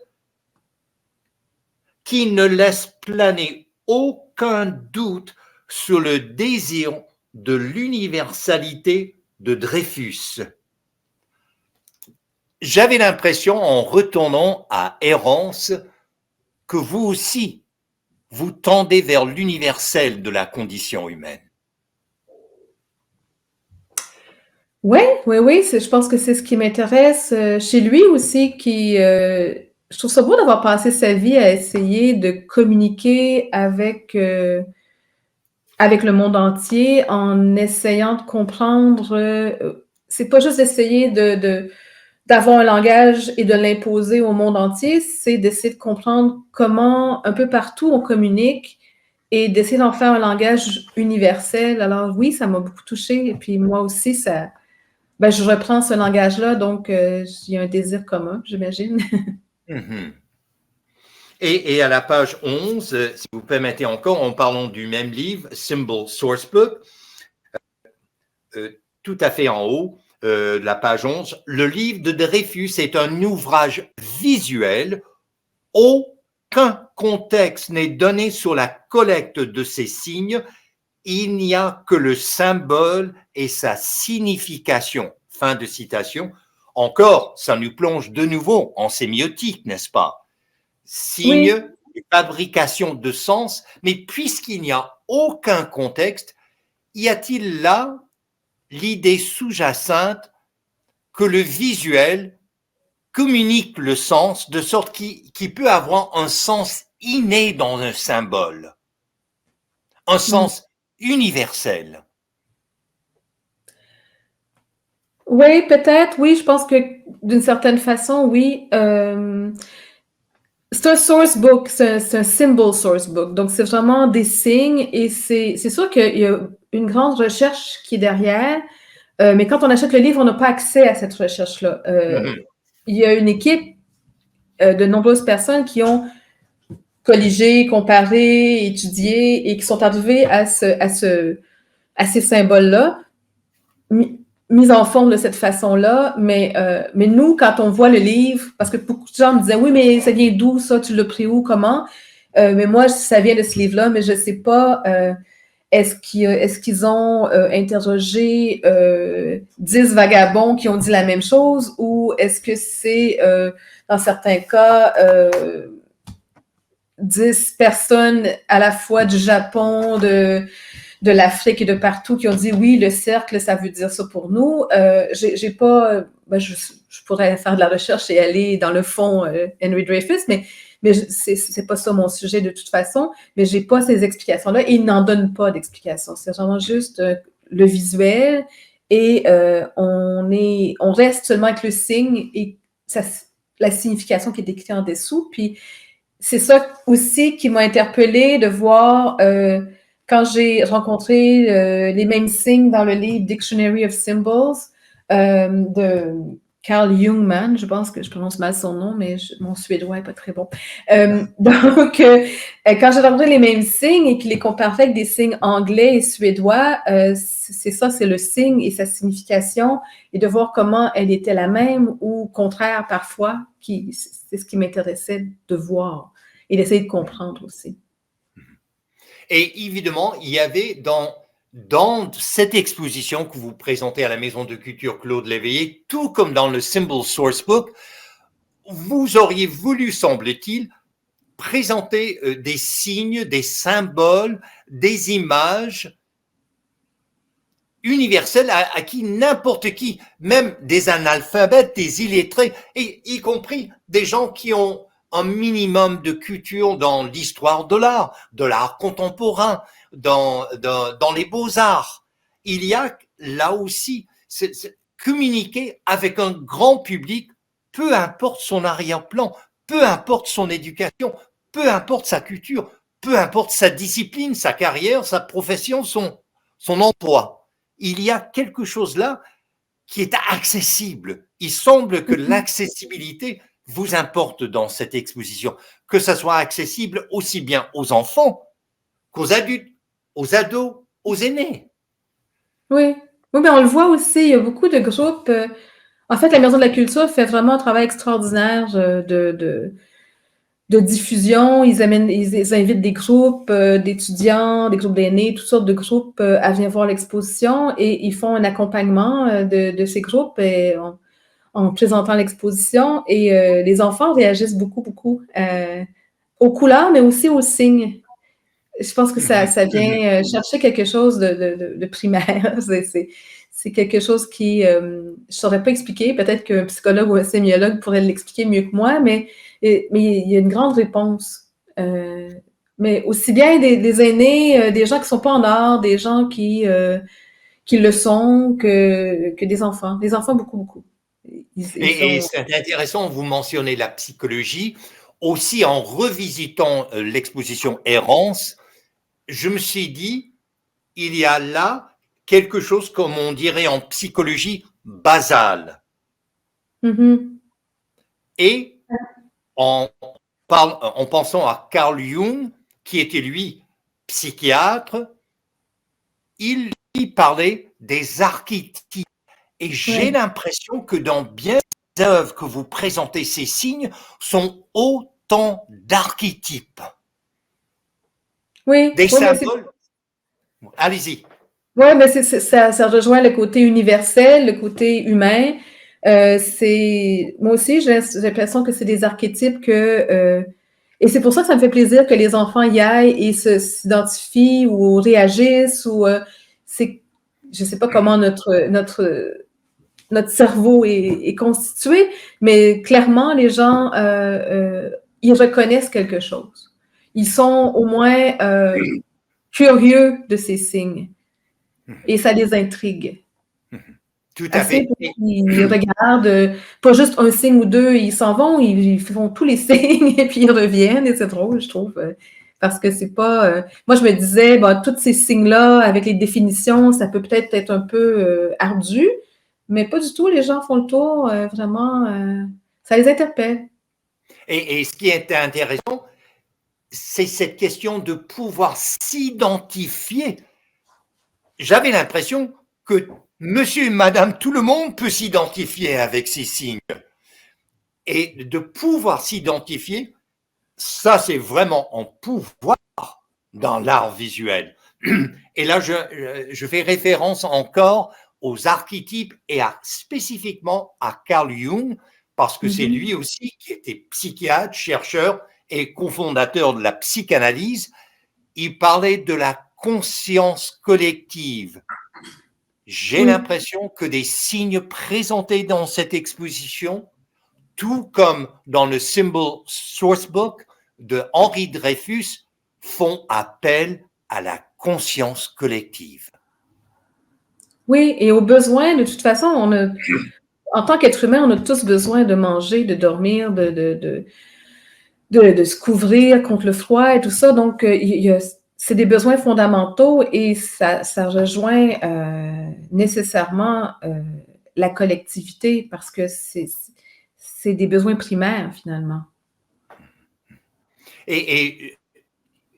qui ne laisse planer aucun doute sur le désir de l'universalité de Dreyfus. J'avais l'impression, en retournant à Errance, que vous aussi, vous tendez vers l'universel de la condition humaine. Oui, oui, oui, je pense que c'est ce qui m'intéresse chez lui aussi, je trouve ça beau d'avoir passé sa vie à essayer de communiquer avec le monde entier en essayant de comprendre. C'est pas juste d'essayer d'avoir un langage et de l'imposer au monde entier, c'est d'essayer de comprendre comment un peu partout on communique et d'essayer d'en faire un langage universel. Alors oui, ça m'a beaucoup touchée. Et puis moi aussi, ben, je reprends ce langage-là, donc il y a un désir commun, j'imagine. Mm-hmm. Et à la page 11, si vous permettez encore, en parlant du même livre, Symbol Sourcebook, tout à fait en haut, la page 11, le livre de Dreyfus est un ouvrage visuel. Aucun contexte n'est donné sur la collecte de ces signes. Il n'y a que le symbole et sa signification. Fin de citation. Encore, ça nous plonge de nouveau en sémiotique, n'est-ce pas? Oui, Signe fabrication de sens, mais puisqu'il n'y a aucun contexte, y a-t-il là l'idée sous-jacente que le visuel communique le sens de sorte qu'il peut avoir un sens inné dans un symbole, un sens universel? Oui, peut-être, oui, je pense que d'une certaine façon, oui. C'est un source book, c'est un symbol source book. Donc, c'est vraiment des signes et c'est sûr qu'il y a une grande recherche qui est derrière, mais quand on achète le livre, on n'a pas accès à cette recherche-là. Il y a une équipe de nombreuses personnes qui ont colligé, comparé, étudié et qui sont arrivées à ces symboles-là, mis en forme de cette façon-là. Mais nous, quand on voit le livre, parce que beaucoup de gens me disaient, oui, mais ça vient d'où ça? Tu l'as pris où? Comment? Mais moi, ça vient de ce livre-là, mais je ne sais pas, est-ce qu'ils ont interrogé 10 vagabonds qui ont dit la même chose ou est-ce que c'est, dans certains cas, 10 personnes à la fois du Japon, de l'Afrique et de partout qui ont dit oui, le cercle, ça veut dire ça pour nous. J'ai pas, je pourrais faire de la recherche et aller dans le fond Henry Dreyfus, mais c'est pas ça mon sujet de toute façon. Mais j'ai pas ces explications-là et ils n'en donnent pas d'explications. C'est vraiment juste le visuel et on reste seulement avec le signe et la signification qui est décrite en dessous. Puis c'est ça aussi qui m'a interpellée de voir quand j'ai rencontré les mêmes signes dans le livre Dictionary of Symbols de Carl Jungmann, je pense que je prononce mal son nom, mais mon suédois n'est pas très bon. Donc, quand j'ai rencontré les mêmes signes et qu'il les comparait avec des signes anglais et suédois, c'est ça, c'est le signe et sa signification, et de voir comment elle était la même ou contraire parfois, c'est ce qui m'intéressait de voir et d'essayer de comprendre aussi. Et évidemment, il y avait dans cette exposition que vous présentez à la Maison de Culture Claude Léveillé, tout comme dans le Symbol Source Book, vous auriez voulu, semble-t-il, présenter des signes, des symboles, des images universelles à qui n'importe qui, même des analphabètes, des illettrés, et y compris des gens qui ont un minimum de culture dans l'histoire de l'art contemporain, dans les beaux-arts. Il y a là aussi communiquer avec un grand public, peu importe son arrière-plan, peu importe son éducation, peu importe sa culture, peu importe sa discipline, sa carrière, sa profession, son emploi. Il y a quelque chose là qui est accessible. Il semble que l'accessibilité vous importe dans cette exposition, que ça soit accessible aussi bien aux enfants qu'aux adultes, aux ados, aux aînés. Oui, mais on le voit aussi, il y a beaucoup de groupes. En fait, la Maison de la Culture fait vraiment un travail extraordinaire de diffusion. Ils invitent des groupes d'étudiants, des groupes d'aînés, toutes sortes de groupes à venir voir l'exposition et ils font un accompagnement de ces groupes en présentant l'exposition et les enfants réagissent beaucoup aux couleurs, mais aussi aux signes. Je pense que ça vient chercher quelque chose de primaire. C'est quelque chose qui, je ne saurais pas expliquer. Peut-être qu'un psychologue ou un sémiologue pourrait l'expliquer mieux que moi, mais il y a une grande réponse. Mais aussi bien des aînés, des gens qui ne sont pas en art, des gens qui le sont, que des enfants. Des enfants, beaucoup. Et c'est intéressant, vous mentionnez la psychologie. Aussi, en revisitant l'exposition Errance, je me suis dit, il y a là quelque chose, comme on dirait en psychologie, basal. Et en pensant à Carl Jung, qui était lui psychiatre, il parlait des archétypes. Et j'ai l'impression que dans bien des œuvres que vous présentez, ces signes sont autant d'archétypes. Oui. Des symboles. Allez-y. Oui, mais ça rejoint le côté universel, le côté humain. Moi aussi, j'ai l'impression que c'est des archétypes que... Et c'est pour ça que ça me fait plaisir que les enfants y aillent et s'identifient ou réagissent ou je sais pas comment notre cerveau est constitué, mais clairement, les gens, ils reconnaissent quelque chose. Ils sont au moins curieux de ces signes et ça les intrigue. Tout à Assez fait. pour qu'ils regardent, pas juste un signe ou deux, ils s'en vont, ils font tous les signes et puis ils reviennent et c'est drôle, je trouve, parce que c'est pas... moi, je me disais, bon, tous ces signes-là, avec les définitions, ça peut peut-être être un peu ardu, mais pas du tout, les gens font le tour, vraiment, ça les interpelle. Et ce qui est intéressant, c'est cette question de pouvoir s'identifier. J'avais l'impression que monsieur et madame, tout le monde peut s'identifier avec ces signes. Et de pouvoir s'identifier, ça c'est vraiment un pouvoir dans l'art visuel. Et là, je fais référence encore aux archétypes et spécifiquement à Carl Jung, parce que c'est lui aussi qui était psychiatre, chercheur et cofondateur de la psychanalyse. Il parlait de la conscience collective. J'ai l'impression que des signes présentés dans cette exposition, tout comme dans le Symbol Sourcebook de Henri Dreyfus, font appel à la conscience collective. Oui, et au besoin, de toute façon, en tant qu'être humain, on a tous besoin de manger, de dormir, de se couvrir contre le froid et tout ça. Donc, c'est des besoins fondamentaux et ça rejoint nécessairement la collectivité parce que c'est des besoins primaires, finalement. Et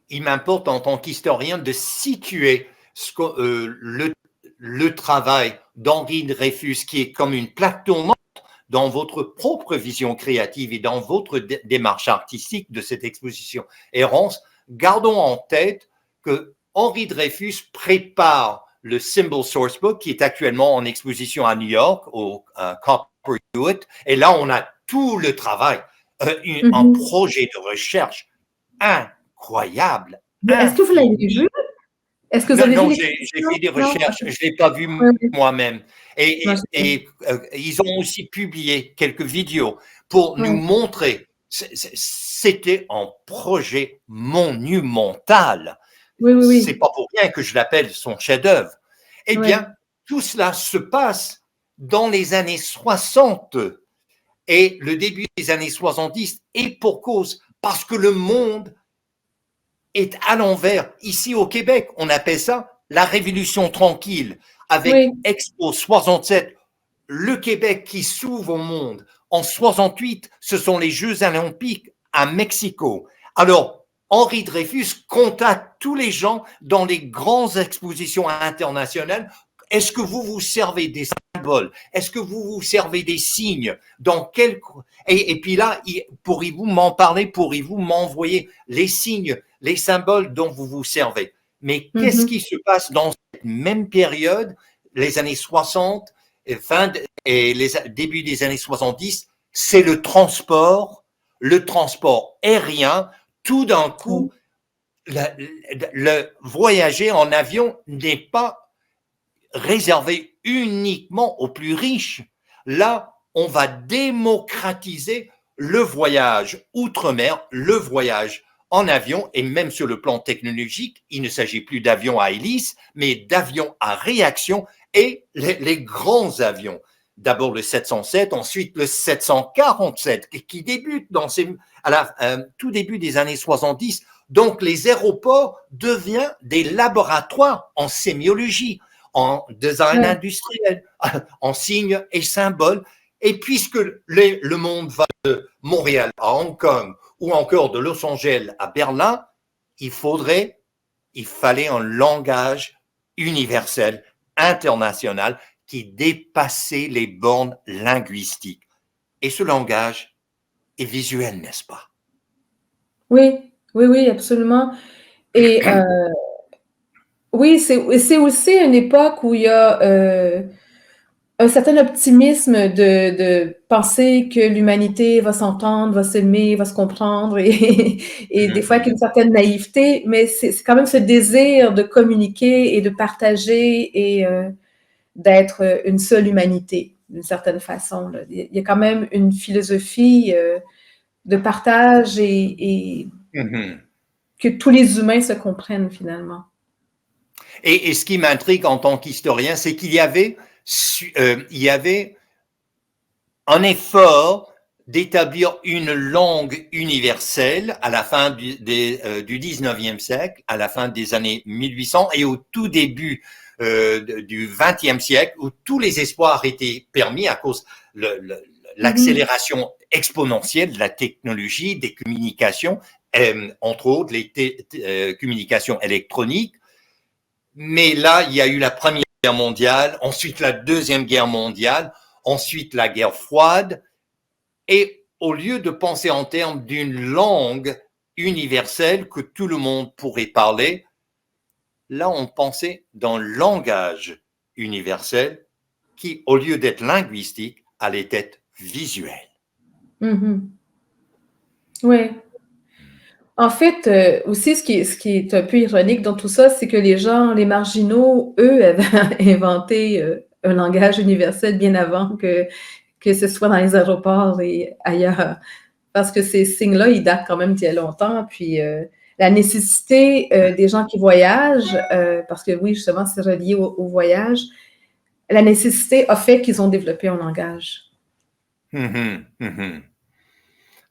il m'importe en tant qu'historien de situer le travail d'Henri Dreyfus, qui est comme une plaque tournante dans votre propre vision créative et dans votre démarche artistique de cette exposition Errance. Gardons en tête que Henri Dreyfus prépare le Symbol Sourcebook, qui est actuellement en exposition à New York, au Copper Hewitt. Et là, on a tout le travail, un projet de recherche incroyable. Est-ce que vous l'avez vu? Est-ce que vous avez Non, vu j'ai fait des recherches, je ne l'ai pas vu moi-même. Et ils ont aussi publié quelques vidéos pour nous montrer. C'était un projet monumental. Oui. C'est pas pour rien que je l'appelle son chef-d'œuvre. Eh bien, tout cela se passe dans les années 60 et le début des années 70, et pour cause, parce que le monde est à l'envers. Ici au Québec, on appelle ça la révolution tranquille, avec Expo 67, le Québec qui s'ouvre au monde. En 68, ce sont les Jeux olympiques à Mexico. Alors, Henri Dreyfus contacte tous les gens dans les grandes expositions internationales. Est-ce que vous vous servez des symboles? Est-ce que vous vous servez des signes? Dans quel... et puis là, pourriez-vous m'en parler? Pourriez-vous m'envoyer les signes, les symboles dont vous vous servez? Mais qu'est-ce qui se passe dans cette même période, les années 60 et les débuts des années 70? C'est le transport aérien. Tout d'un coup, le voyager en avion n'est pas réservé uniquement aux plus riches. Là, on va démocratiser le voyage outre-mer, le voyage en avion, et même sur le plan technologique, il ne s'agit plus d'avions à hélice, mais d'avions à réaction et les grands avions. D'abord le 707, ensuite le 747, qui débute tout début des années 70. Donc, les aéroports deviennent des laboratoires en sémiologie, en design industriel, en signes et symboles. Et puisque le monde va de Montréal à Hong Kong ou encore de Los Angeles à Berlin, il fallait un langage universel, international, qui dépassait les bornes linguistiques. Et ce langage est visuel, n'est-ce pas? Oui, absolument. Et oui, c'est aussi une époque où il y a un certain optimisme de penser que l'humanité va s'entendre, va s'aimer, va se comprendre et des fois avec une certaine naïveté, mais c'est quand même ce désir de communiquer et de partager et d'être une seule humanité, d'une certaine façon. Là. Il y a quand même une philosophie de partage et que tous les humains se comprennent finalement. Et ce qui m'intrigue en tant qu'historien, c'est qu'il y avait un effort d'établir une langue universelle à la fin du 19e siècle, à la fin des années 1800 et au tout début du 20e siècle, où tous les espoirs étaient permis à cause l'accélération exponentielle de la technologie, des communications, entre autres les communications électroniques. Mais là, il y a eu la Première Guerre mondiale, ensuite la Deuxième Guerre mondiale, ensuite la guerre froide. Et au lieu de penser en termes d'une langue universelle que tout le monde pourrait parler, là, on pensait d'un langage universel qui, au lieu d'être linguistique, allait être visuel. Oui. En fait, aussi, ce qui est un peu ironique dans tout ça, c'est que les gens, les marginaux, eux, avaient inventé un langage universel bien avant que ce soit dans les aéroports et ailleurs. Parce que ces signes-là, ils datent quand même d'il y a longtemps. Puis la nécessité des gens qui voyagent, parce que oui, justement, c'est relié au voyage, la nécessité a fait qu'ils ont développé un langage.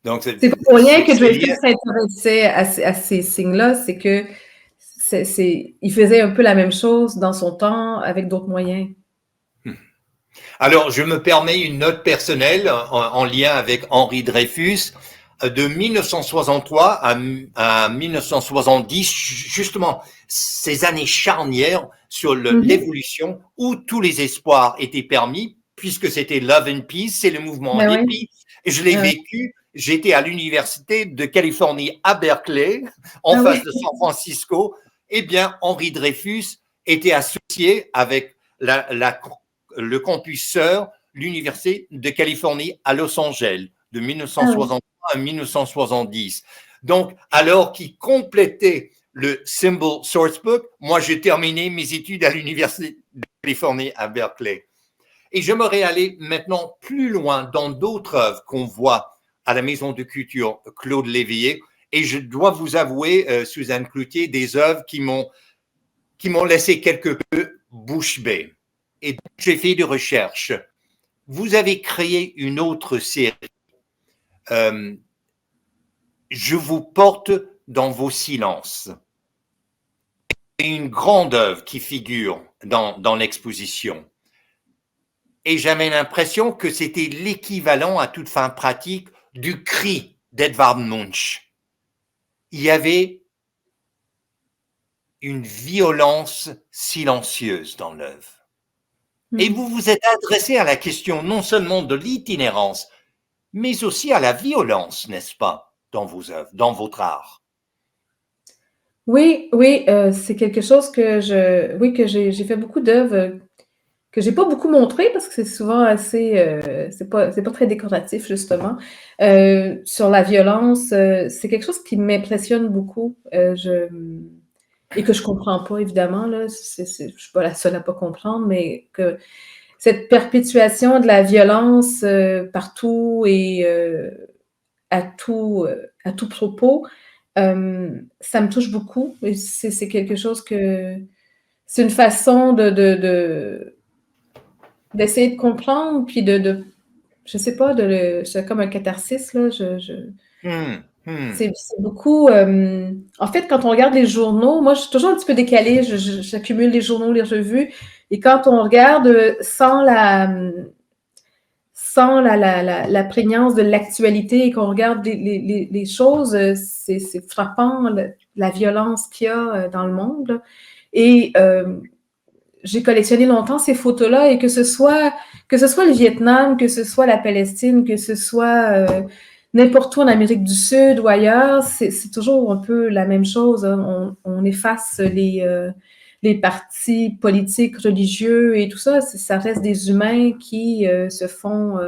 Donc, c'est pas pour rien que Dreyfus s'intéressait à ces signes-là, c'est que il faisait un peu la même chose dans son temps avec d'autres moyens. Alors, je me permets une note personnelle en lien avec Henri Dreyfus. De 1963 à 1970, justement, ces années charnières sur l'évolution où tous les espoirs étaient permis, puisque c'était Love and Peace, c'est le mouvement hippie. Et je l'ai vécu. J'étais à l'université de Californie à Berkeley, en face de San Francisco. Eh bien, Henri Dreyfus était associé avec le campus sœur, l'université de Californie à Los Angeles, de 1963 à 1970. Donc, alors qu'il complétait le Symbol Sourcebook, moi, j'ai terminé mes études à l'université de Californie à Berkeley. Et j'aimerais aller maintenant plus loin dans d'autres œuvres qu'on voit à la Maison de Culture Claude Léveillé. Et je dois vous avouer, Suzanne Cloutier, des œuvres qui m'ont laissé quelque peu bouche bée. Et donc, j'ai fait des recherches. Vous avez créé une autre série. Je vous porte dans vos silences. C'est une grande œuvre qui figure dans l'exposition. Et j'avais l'impression que c'était l'équivalent à toute fin pratique du cri d'Edvard Munch. Il y avait une violence silencieuse dans l'œuvre. Et vous vous êtes adressé à la question non seulement de l'itinérance, mais aussi à la violence, n'est-ce pas, dans vos œuvres, dans votre art? Oui, c'est quelque chose que j'ai fait beaucoup d'œuvres que j'ai pas beaucoup montrées parce que c'est souvent assez, c'est pas très décoratif justement. Sur la violence, c'est quelque chose qui m'impressionne beaucoup. Et que je comprends pas évidemment là. Je suis pas la seule à pas comprendre, mais que cette perpétuation de la violence partout et à tout propos, ça me touche beaucoup. Et c'est quelque chose que c'est une façon d'essayer de comprendre, puis je sais pas, c'est comme un catharsis là. C'est beaucoup. En fait, quand on regarde les journaux, moi, je suis toujours un petit peu décalée. J'accumule les journaux, les revues, et quand on regarde sans la prégnance de l'actualité et qu'on regarde les choses, c'est frappant la violence qu'il y a dans le monde. Là. Et j'ai collectionné longtemps ces photos-là, et que ce soit le Vietnam, que ce soit la Palestine, que ce soit n'importe où en Amérique du Sud ou ailleurs, c'est toujours un peu la même chose. Hein. On efface les partis politiques, religieux et tout ça, ça reste des humains qui se font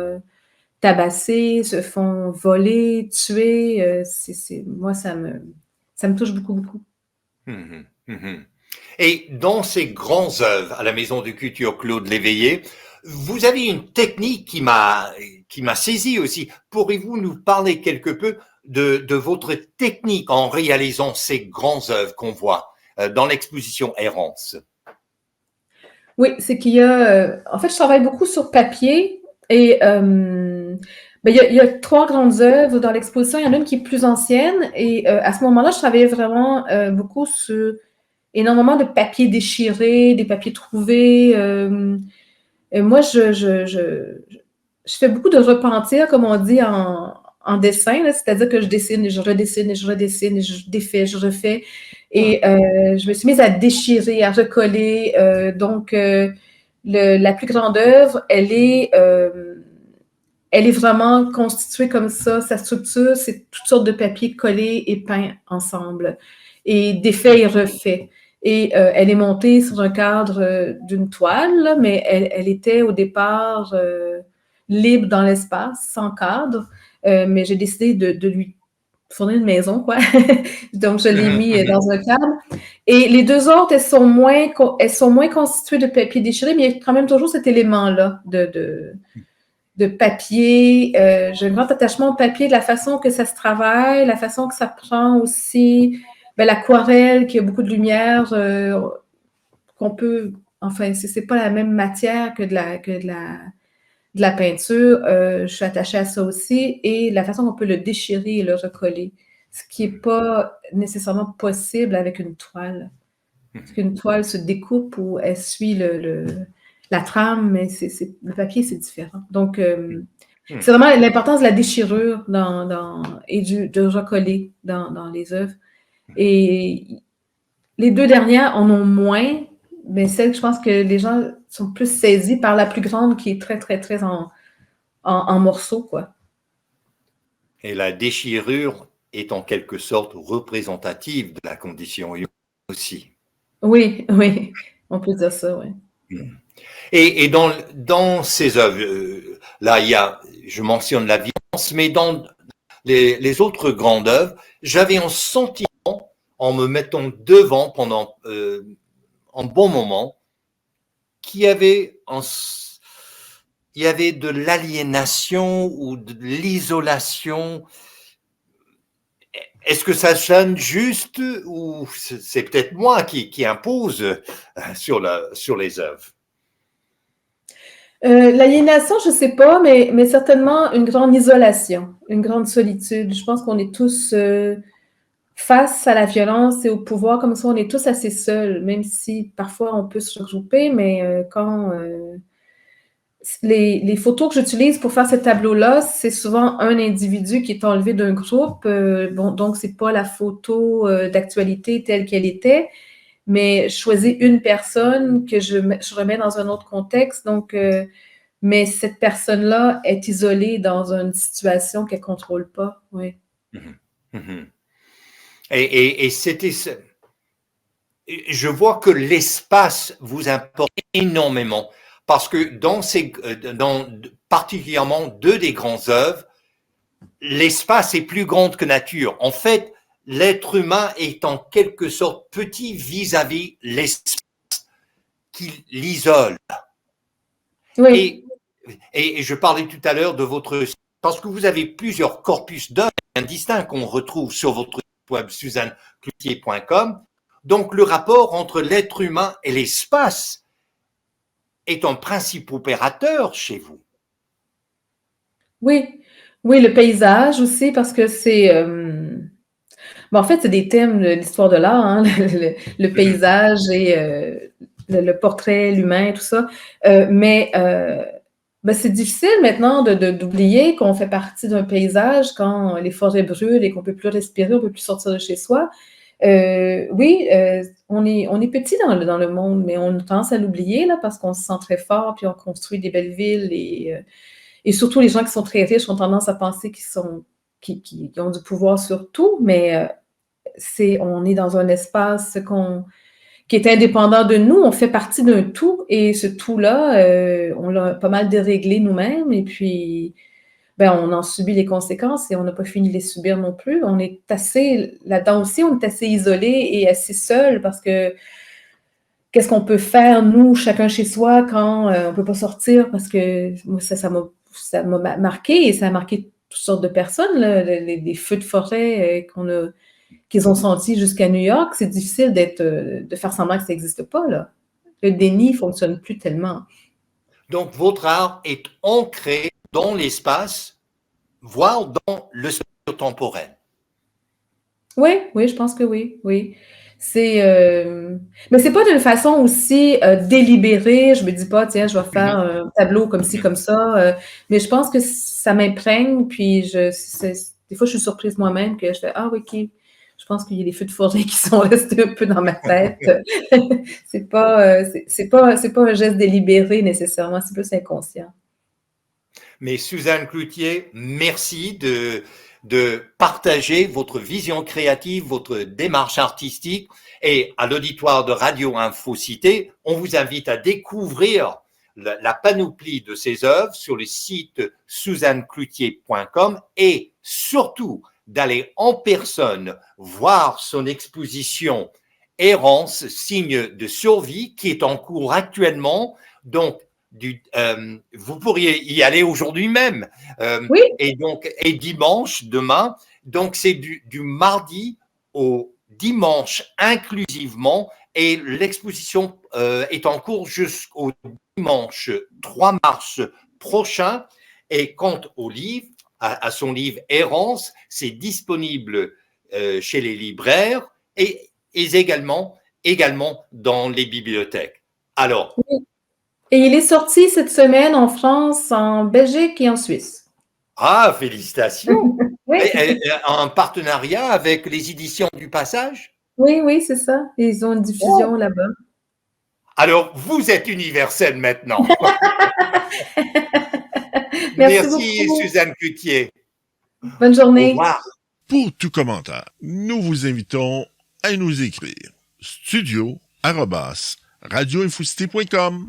tabasser, se font voler, tuer. Moi, ça me touche beaucoup, beaucoup. Mhm, mhm. Et dans ces grandes œuvres à la Maison de Culture Claude Léveillé, vous avez une technique qui m'a saisi aussi. Pourriez-vous nous parler quelque peu de votre technique en réalisant ces grandes œuvres qu'on voit dans l'exposition Errance? Oui, c'est qu'il y a. En fait, je travaille beaucoup sur papier et ben, il y a trois grandes œuvres dans l'exposition. Il y en a une qui est plus ancienne et à ce moment-là, je travaillais vraiment beaucoup sur énormément de papiers déchirés, des papiers trouvés. Et moi, je fais beaucoup de repentir, comme on dit en dessin, c'est-à-dire que je dessine et je redessine et je redessine et je défais, je refais. Et je me suis mise à déchirer, à recoller. Donc, la plus grande œuvre, elle est vraiment constituée comme ça. Sa structure, c'est toutes sortes de papiers collés et peints ensemble. Et défaits et refaits. Et elle est montée sur un cadre d'une toile, là, mais elle était au départ libre dans l'espace, sans cadre. Mais j'ai décidé de lui fournir une maison, quoi. Donc, je l'ai mis dans un cadre. Et les deux autres, elles sont moins constituées de papier déchiré, mais il y a quand même toujours cet élément-là de papier. J'ai un grand attachement au papier, de la façon que ça se travaille, la façon que ça prend aussi. Ben, l'aquarelle, qui a beaucoup de lumière, qu'on peut... Enfin, c'est pas la même matière que de la peinture. Je suis attachée à ça aussi. Et la façon qu'on peut le déchirer et le recoller, ce qui n'est pas nécessairement possible avec une toile. Parce qu'une toile se découpe ou elle suit la trame, mais le papier, c'est différent. Donc, c'est vraiment l'importance de la déchirure et de recoller dans les œuvres. Et les deux dernières en ont moins, mais celles que je pense que les gens sont plus saisis par la plus grande qui est très, très, très en morceaux, quoi. Et la déchirure est en quelque sorte représentative de la condition humaine aussi. Oui, oui, on peut dire ça, oui. Et dans ces œuvres, là, je mentionne la violence, mais dans les autres grandes œuvres, j'avais un sentiment, en me mettant devant pendant un bon moment, qu'il y avait de l'aliénation ou de l'isolation. Est-ce que ça sonne juste ou c'est peut-être moi qui impose sur les œuvres? L'aliénation, je ne sais pas, mais certainement une grande isolation, une grande solitude. Je pense qu'on est tous face à la violence et au pouvoir, comme ça, on est tous assez seuls, même si parfois on peut se regrouper, mais quand les photos que j'utilise pour faire ce tableau-là, c'est souvent un individu qui est enlevé d'un groupe. Bon, donc, c'est pas la photo d'actualité telle qu'elle était, mais je choisis une personne que je remets dans un autre contexte. Donc, mais cette personne-là est isolée dans une situation qu'elle ne contrôle pas. Oui. Et je vois que l'espace vous importe énormément parce que dans particulièrement deux des grandes œuvres, l'espace est plus grand que nature. En fait, l'être humain est en quelque sorte petit vis-à-vis l'espace qui l'isole. Oui. Et je parlais tout à l'heure de votre... Parce que vous avez plusieurs corpus d'œuvres distincts qu'on retrouve sur votre web suzannecloutier.com. Donc, le rapport entre l'être humain et l'espace est un principe opérateur chez vous. Oui, oui, le paysage aussi, parce que c'est... en fait, c'est des thèmes de l'histoire de l'art, hein, le paysage et le portrait, l'humain, tout ça. Mais c'est difficile maintenant d'oublier qu'on fait partie d'un paysage quand les forêts brûlent et qu'on ne peut plus respirer, on ne peut plus sortir de chez soi. Oui, on est petit dans le monde, mais on a tendance à l'oublier là, parce qu'on se sent très fort, puis on construit des belles villes et surtout les gens qui sont très riches ont tendance à penser qu'ils ont du pouvoir sur tout, mais on est dans un espace qui est indépendant de nous. On fait partie d'un tout et ce tout-là, on l'a pas mal déréglé nous-mêmes et puis ben, on en subit les conséquences et on n'a pas fini de les subir non plus. On est assez, là-dedans aussi, on est assez isolé et assez seul parce que qu'est-ce qu'on peut faire, nous, chacun chez soi, quand on ne peut pas sortir parce que moi, ça m'a marqué et ça a marqué toutes sortes de personnes, là, les feux de forêt qu'ils ont sentis jusqu'à New York. C'est difficile de faire semblant que ça n'existe pas, là. Le déni ne fonctionne plus tellement. Donc, votre art est ancré dans l'espace, voire dans le spatio-temporel. Oui, oui, je pense que oui, oui. Mais c'est pas d'une façon aussi délibérée. Je me dis pas, tiens, je vais faire un tableau comme ci, comme ça. Mais je pense que ça m'imprègne. Puis des fois, je suis surprise moi-même que je fais, ah oui, ok. Je pense qu'il y a des feux de forêt qui sont restés un peu dans ma tête. c'est pas un geste délibéré nécessairement. C'est plus inconscient. Mais Suzanne Cloutier, merci de partager votre vision créative, votre démarche artistique. Et à l'auditoire de Radio Infocité, on vous invite à découvrir la panoplie de ses œuvres sur le site suzannecloutier.com et surtout d'aller en personne voir son exposition Errance, signe de survie, qui est en cours actuellement. Donc, vous pourriez y aller aujourd'hui même. Oui. Et dimanche, demain. Donc, c'est du mardi au dimanche inclusivement. Et l'exposition est en cours jusqu'au dimanche 3 mars prochain. Et quant au livre, à son livre Errance, c'est disponible chez les libraires et également dans les bibliothèques. Alors, oui. Et il est sorti cette semaine en France, en Belgique et en Suisse. ah, félicitations! Oui. En partenariat avec les éditions du Passage? Oui, oui, c'est ça. Ils ont une diffusion là-bas. Alors, vous êtes universel maintenant. Merci Merci, beaucoup. Suzanne Cloutier. Bonne Au journée. revoir. Pour tout commentaire, nous vous invitons à nous écrire studio@radioinfocité.com.